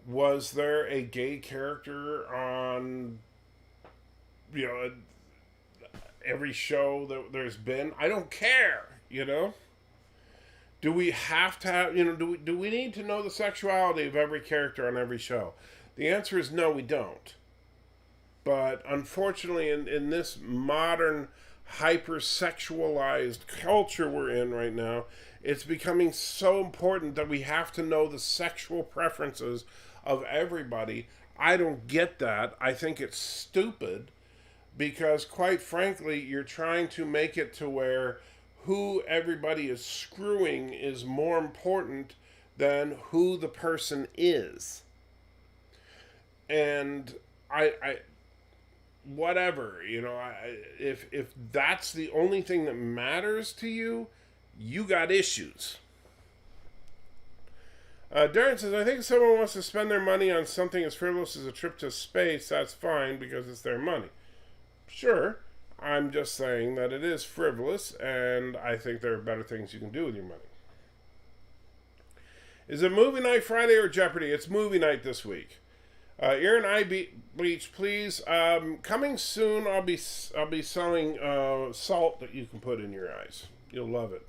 was there a gay character on, you know, every show that there's been? I don't care, you know? Do we have to have, you know, do we need to know the sexuality of every character on every show? The answer is no, we don't. But unfortunately, in this modern, hyper-sexualized culture we're in right now, it's becoming so important that we have to know the sexual preferences of everybody. I don't get that. I think it's stupid because, quite frankly, you're trying to make it to where who everybody is screwing is more important than who the person is. And I whatever, you know, if that's the only thing that matters to you, you got issues. Darren says, I think if someone wants to spend their money on something as frivolous as a trip to space, that's fine because it's their money. Sure, I'm just saying that it is frivolous, and I think there are better things you can do with your money. Is it movie night Friday or Jeopardy? It's movie night this week. Ear Eye Bleach, please. Coming soon, I'll be selling salt that you can put in your eyes. You'll love it.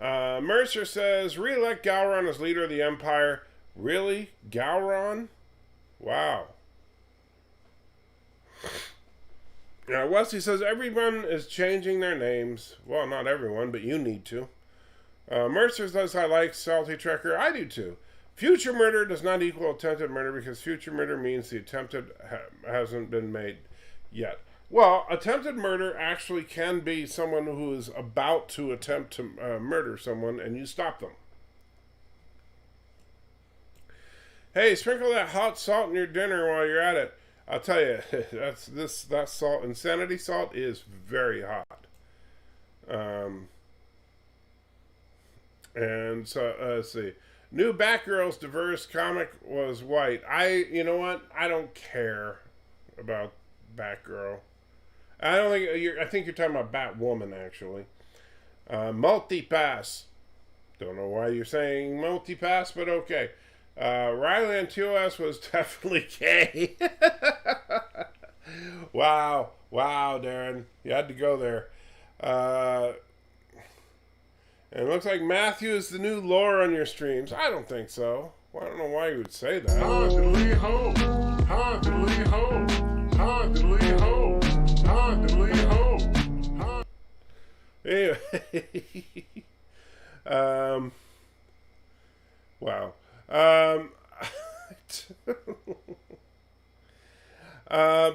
Mercer says, re-elect Gowron as leader of the Empire. Really? Gowron? Wow. Wesley says, everyone is changing their names. Well, not everyone, but you need to. Mercer says, I like Salty Trekker. I do too. Future murder does not equal attempted murder because future murder means the attempted hasn't been made yet. Well, attempted murder actually can be someone who is about to attempt to murder someone, and you stop them. Hey, sprinkle that hot salt in your dinner while you're at it. I'll tell you, that salt, insanity salt, is very hot. And so let's see. New Batgirl's diverse comic was white. You know what? I don't care about Batgirl. I don't think I think you're talking about Batwoman, actually. Multipass. Don't know why you're saying multipass, but okay. Riley and TOS was definitely gay. Wow, Darren, you had to go there. And it looks like Matthew is the new lore on your streams. I don't think so. Well, I don't know why you would say that. Ha diddly ho, ha diddly ho, ha diddly ho, ha diddly ho. Anyway, wow.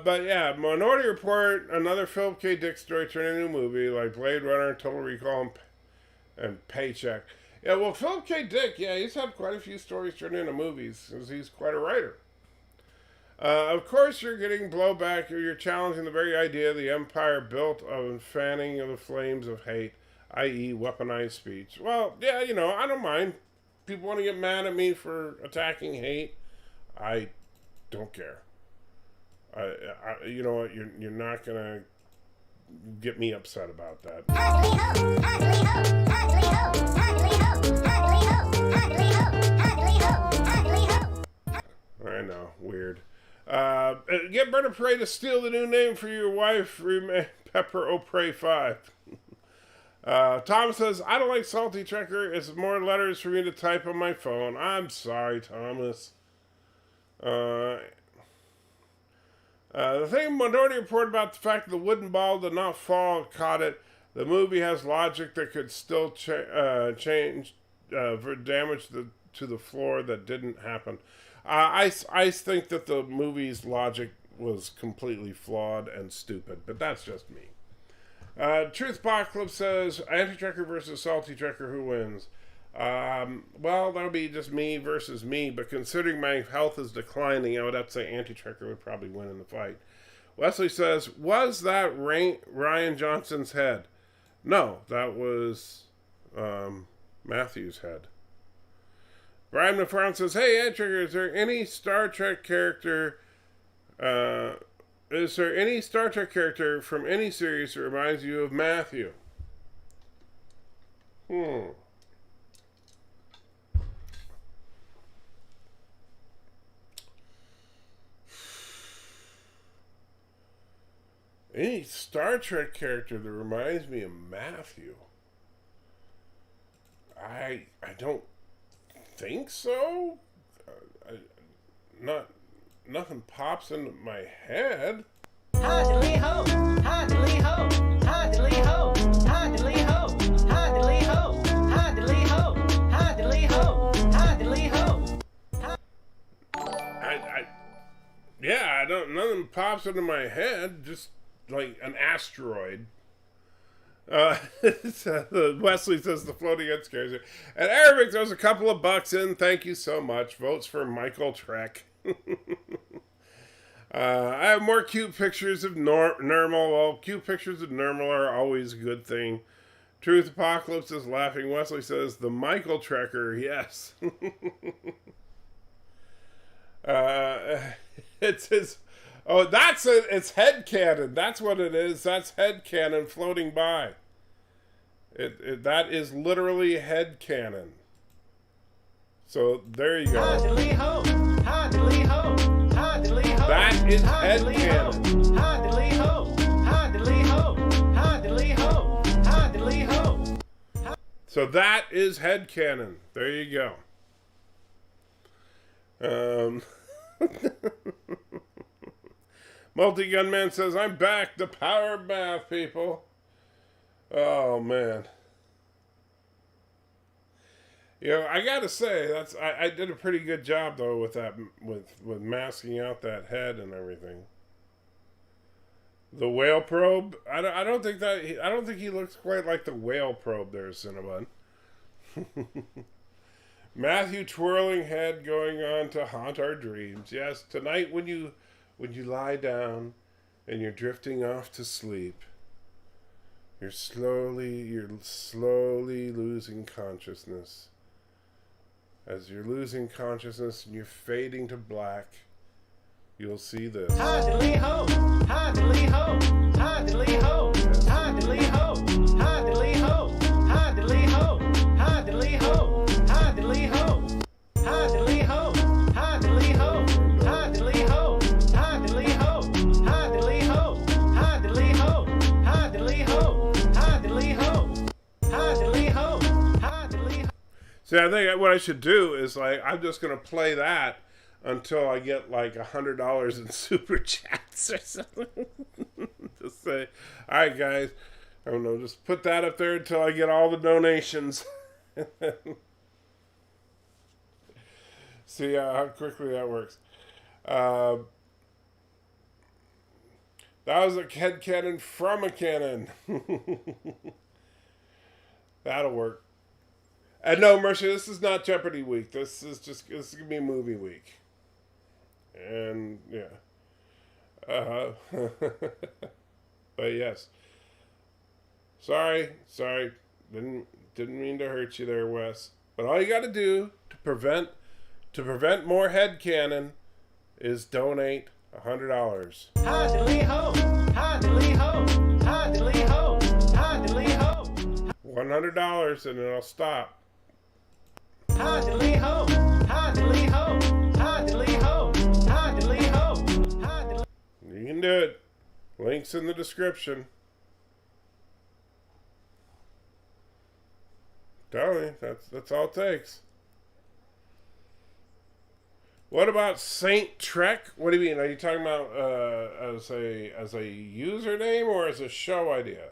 But yeah, Minority Report, another Philip K. Dick story turned into a movie like Blade Runner, Total Recall, and Paycheck. Yeah, well, Philip K. Dick, yeah, he's had quite a few stories turned into movies because he's quite a writer. Of course, you're getting blowback, or you're challenging the very idea the empire built of fanning of the flames of hate, i.e., weaponized speech. Well, yeah, you know, I don't mind. People want to get mad at me for attacking hate. I don't care. You know what? You're not gonna get me upset about that. I know, weird. Get Bernard Prey to steal the new name for your wife, Pepper O'Prey 5. Tom says, I don't like Salty Checker. It's more letters for me to type on my phone. I'm sorry, Thomas. The thing Minority Report about the fact that the wooden ball did not fall caught it. The movie has logic that could still change for damage to the floor that didn't happen. I think that the movie's logic was completely flawed and stupid, but that's just me. Truth Apocalypse says, Anti-Checker versus Salty Checker, who wins? Well, that'll be just me versus me, but considering my health is declining, I would have to say Anti-Checker would probably win in the fight. Wesley says, was that Ryan Johnson's head? No, that was Matthew's head. Brian McFarland says, hey, Anti-Checker, is there any Star Trek character from any series that reminds you of Matthew? Any Star Trek character that reminds me of Matthew? I don't think so. Nothing pops into my head. Hi diddly ho, hi diddly ho, hi diddly ho, hi diddly ho, hi diddly ho, hi diddly ho, hi diddly ho, hi diddly ho. Nothing pops into my head. Just like an asteroid. Wesley says the floating head scares you. And Arabic throws a couple of bucks in. Thank you so much. Votes for Michael Trek. I have more cute pictures of Nermal. Well, cute pictures of Nermal are always a good thing. Truth Apocalypse is laughing. Wesley says, the Michael Trekker, yes. It's his... Oh, it's headcanon. That's what it is. That's headcanon floating by. That is literally headcanon. So, there you go. Hi diddly ho, hi diddly ho, hi diddly ho. That is Hi diddly ho, headcanon. hi diddly ho, hi diddly ho, hi diddly ho, hi diddly ho. So that is headcanon. There you go. Multi-Gunman says, I'm back. The power of math, people. Oh, man. You know, I gotta say, I did a pretty good job, though, with that, with masking out that head and everything. The whale probe. I don't think that. I don't think he looks quite like the whale probe there, Cinnabon. Matthew twirling head going on to haunt our dreams. Yes, tonight when you lie down and you're drifting off to sleep, you're slowly losing consciousness. As you're losing consciousness and you're fading to black, you'll see this. Hi, diddly ho. Hi, diddly ho. Hi, diddly ho. Hi, diddly ho. Hi, diddly ho. Hi, diddly ho. Hi, diddly ho. Hi, diddly ho. Hi, diddly ho. Hi, diddly ho. Hi, diddly ho. Hi, diddly ho. Hi, diddly ho. Hi, diddly ho. Hi, diddly ho. Hi, diddly ho. Hi, diddly ho. Hi, diddly ho. See, I think what I should do is like I'm just gonna play that until I get like $100 in super chats or something. Just say, all right, guys. I don't know. Just put that up there until I get all the donations. See how quickly that works. That was a head cannon from a cannon. That'll work. And no, Mercy, this is not Jeopardy week. This is gonna be movie week. And yeah. But yes. Sorry. Didn't mean to hurt you there, Wes. But all you got to do to prevent more headcanon is donate $100. Hi, diddly ho. Hi, diddly ho. Hi, diddly ho. Hi, diddly ho. $100 and it'll stop. Hi, diddly ho. Hi, diddly ho. Hi, diddly ho. Hi, diddly ho. Hi, diddly. You can do it. Links in the description. Tell me, that's all it takes. What about Saint Trek? What do you mean? Are you talking about as a username or as a show idea?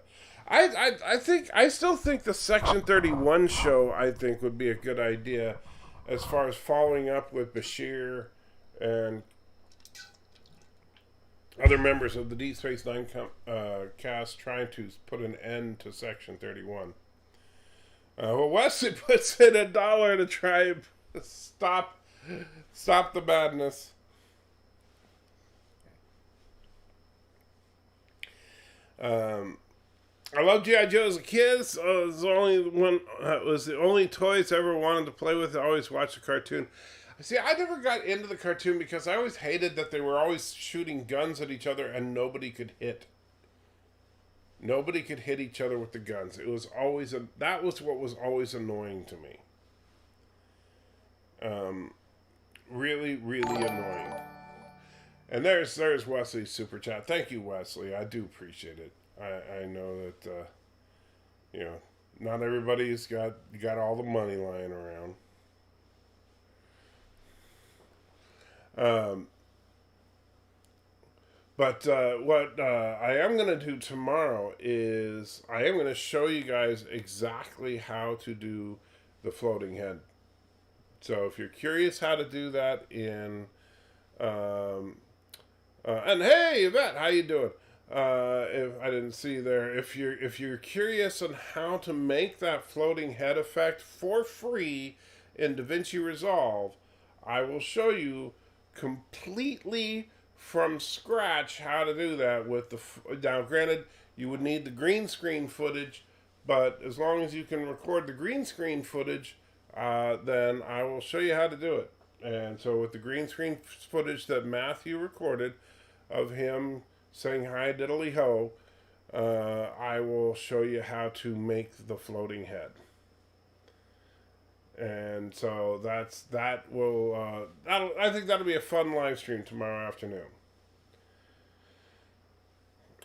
I still think the Section 31 show I think would be a good idea as far as following up with Bashir and other members of the Deep Space Nine cast trying to put an end to Section 31. Well, Wesley puts in $1 to try and stop the madness. I loved G.I. Joe as a kid. It was the only toys I ever wanted to play with. I always watched the cartoon. See, I never got into the cartoon because I always hated that they were always shooting guns at each other and nobody could hit. Nobody could hit each other with the guns. It was always that was what was always annoying to me. Really, really annoying. And there's Wesley's super chat. Thank you, Wesley. I do appreciate it. I know that not everybody's got all the money lying around. But what I am going to do tomorrow is I am going to show you guys exactly how to do the floating head. So if you're curious how to do that and hey Yvette, how you doing? If I didn't see you there, if you're curious on how to make that floating head effect for free in DaVinci Resolve, I will show you completely from scratch how to do that with the now granted you would need the green screen footage, but as long as you can record the green screen footage, then I will show you how to do it. And so with the green screen footage that Matthew recorded of him saying hi diddly ho, I will show you how to make the floating head. And so I think that'll be a fun live stream tomorrow afternoon.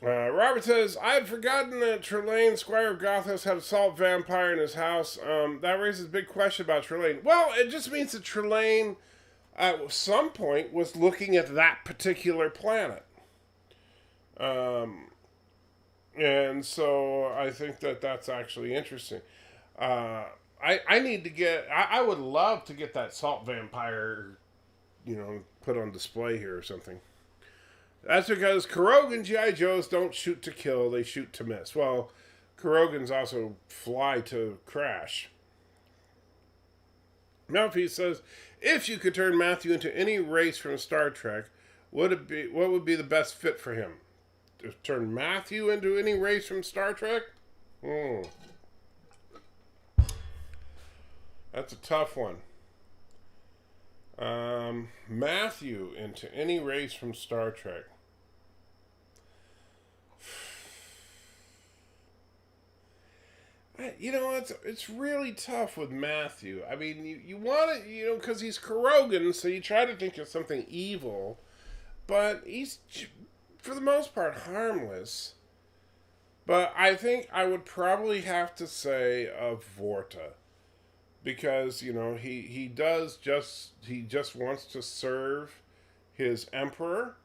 Robert says, I had forgotten that Trelane, Squire of Gothos, had a salt vampire in his house. That raises a big question about Trelane. Well, it just means that Trelane, at some point, was looking at that particular planet. And so I think that's actually interesting. I would love to get that salt vampire, put on display here or something. That's because Kurogan G.I. Joes don't shoot to kill, they shoot to miss. Well, Kurogans also fly to crash. Mouthpiece says, if you could turn Matthew into any race from Star Trek, what would be the best fit for him? To turn Matthew into any race from Star Trek? That's a tough one. Matthew into any race from Star Trek. You know, it's really tough with Matthew. I mean, you want to, because he's Kurogan, so you try to think of something evil, but he's, for the most part, harmless. But I think I would probably have to say of Vorta, because he just wants to serve his emperor,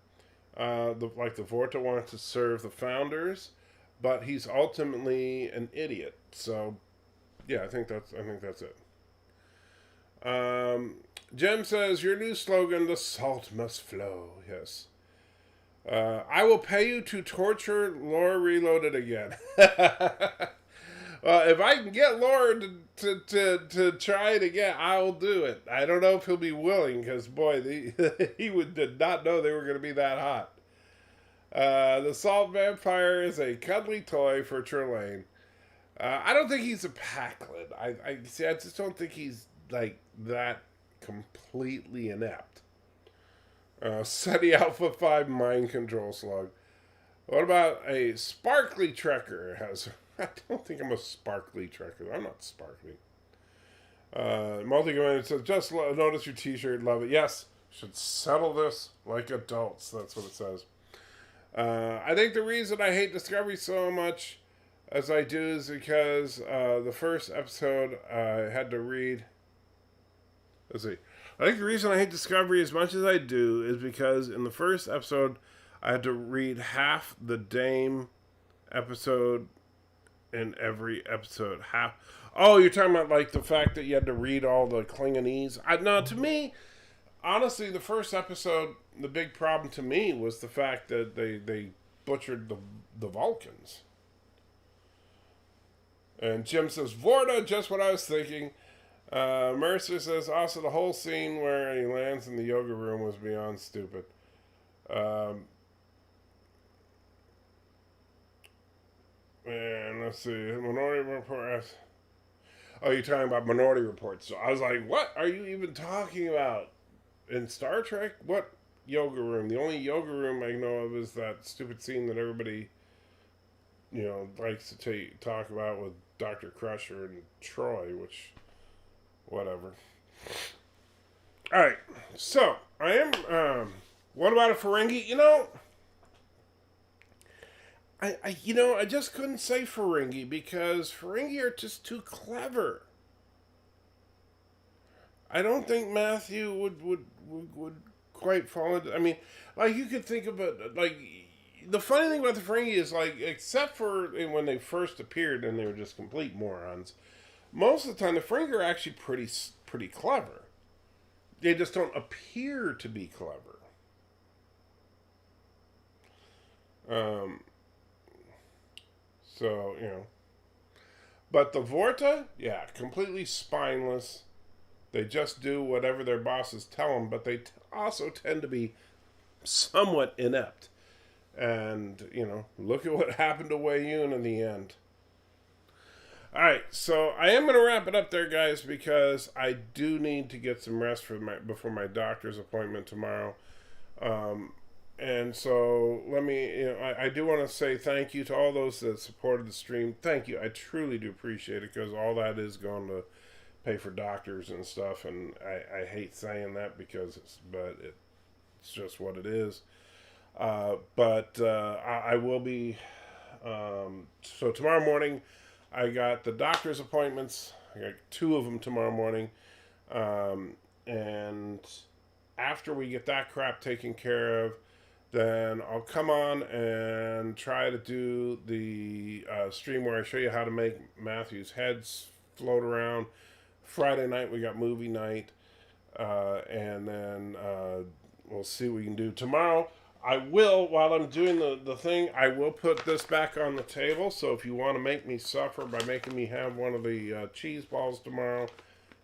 like the Vorta wants to serve the founders. But he's ultimately an idiot. So, yeah, I think that's it. Jem says, your new slogan, the salt must flow. Yes. I will pay you to torture Laura Reloaded again. Well, if I can get Laura to try it again, I'll do it. I don't know if he'll be willing, because, boy, he did not know they were going to be that hot. The Salt Vampire is a cuddly toy for Trelane. I don't think he's a Pakled. I just don't think he's like that completely inept. SETI Alpha 5 mind control slug. What about a sparkly trekker? I don't think I'm a sparkly trekker. I'm not sparkly. Multi-Command says, just notice your t-shirt, love it. Yes, should settle this like adults. That's what it says. I think the reason I hate Discovery so much as I do is because the first episode I had to read. Let's see. I think the reason I hate Discovery as much as I do is because in the first episode I had to read half the Dame episode in every episode. Half. Oh, you're talking about like the fact that you had to read all the Klingonese? No, to me, honestly, the first episode, the big problem to me was the fact that they butchered the Vulcans. And Jim says, Vorta, just what I was thinking. Mercer says, also the whole scene where he lands in the yoga room was beyond stupid. And let's see, Minority Report asks, oh, you're talking about Minority Report. So I was like, what are you even talking about? In Star Trek? What yoga room? The only yoga room I know of is that stupid scene that everybody, likes to talk about with Dr. Crusher and Troy, which, whatever. Alright, so, I am, what about a Ferengi? I just couldn't say Ferengi because Ferengi are just too clever. I don't think Matthew would quite fall into. I mean, like you could think of it. Like the funny thing about the Ferengi is, like, except for when they first appeared and they were just complete morons, most of the time the Ferengi are actually pretty clever. They just don't appear to be clever. So but the Vorta, yeah, completely spineless. They just do whatever their bosses tell them, but they also tend to be somewhat inept. And, look at what happened to Wei Yun in the end. Alright, so I am going to wrap it up there, guys, because I do need to get some rest before my doctor's appointment tomorrow. And so let me, I do want to say thank you to all those that supported the stream. Thank you. I truly do appreciate it, because all that is going to pay for doctors and stuff, and I hate saying that because it's just what it is. But I will be, so tomorrow morning I got the doctor's appointments. I got 2 of them tomorrow morning. And after we get that crap taken care of, then I'll come on and try to do the stream where I show you how to make Matthew's heads float around. Friday night we got movie night, and then we'll see what we can do. Tomorrow I will, while I'm doing the thing, I will put this back on the table. So if you want to make me suffer by making me have one of the cheese balls tomorrow,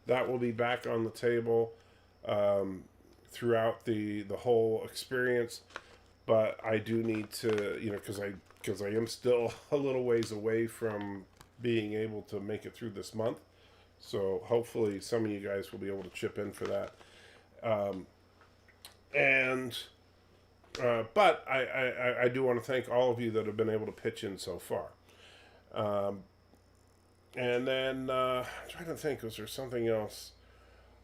that will be back on the table throughout the whole experience. But I do need to, because I am still a little ways away from being able to make it through this month. So hopefully some of you guys will be able to chip in for that. But I do want to thank all of you that have been able to pitch in so far. And then I'm trying to think, was there something else?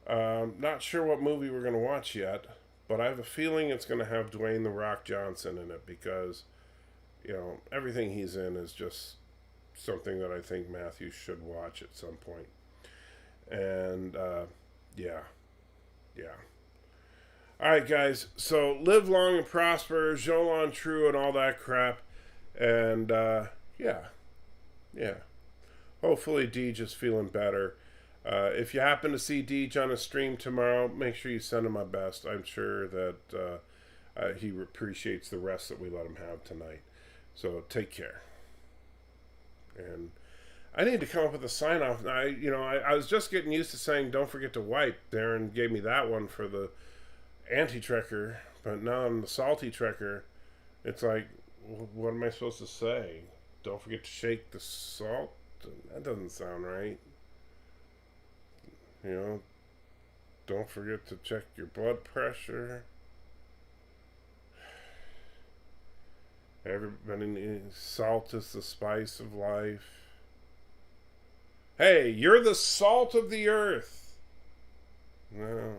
Not sure what movie we're going to watch yet, but I have a feeling it's going to have Dwayne "The Rock" Johnson in it because, everything he's in is just something that I think Matthew should watch at some point. And yeah. All right, guys. So live long and prosper, Jolan True, and all that crap. And yeah. Hopefully, Deej is feeling better. If you happen to see Deej on a stream tomorrow, make sure you send him my best. I'm sure that he appreciates the rest that we let him have tonight. So take care. And I need to come up with a sign off. I was just getting used to saying "Don't forget to wipe." Darren gave me that one for the anti-trekker, but now I'm the salty trekker. It's like, what am I supposed to say? Don't forget to shake the salt? That doesn't sound right. Don't forget to check your blood pressure. Everybody, salt is the spice of life. Hey, you're the salt of the earth. No.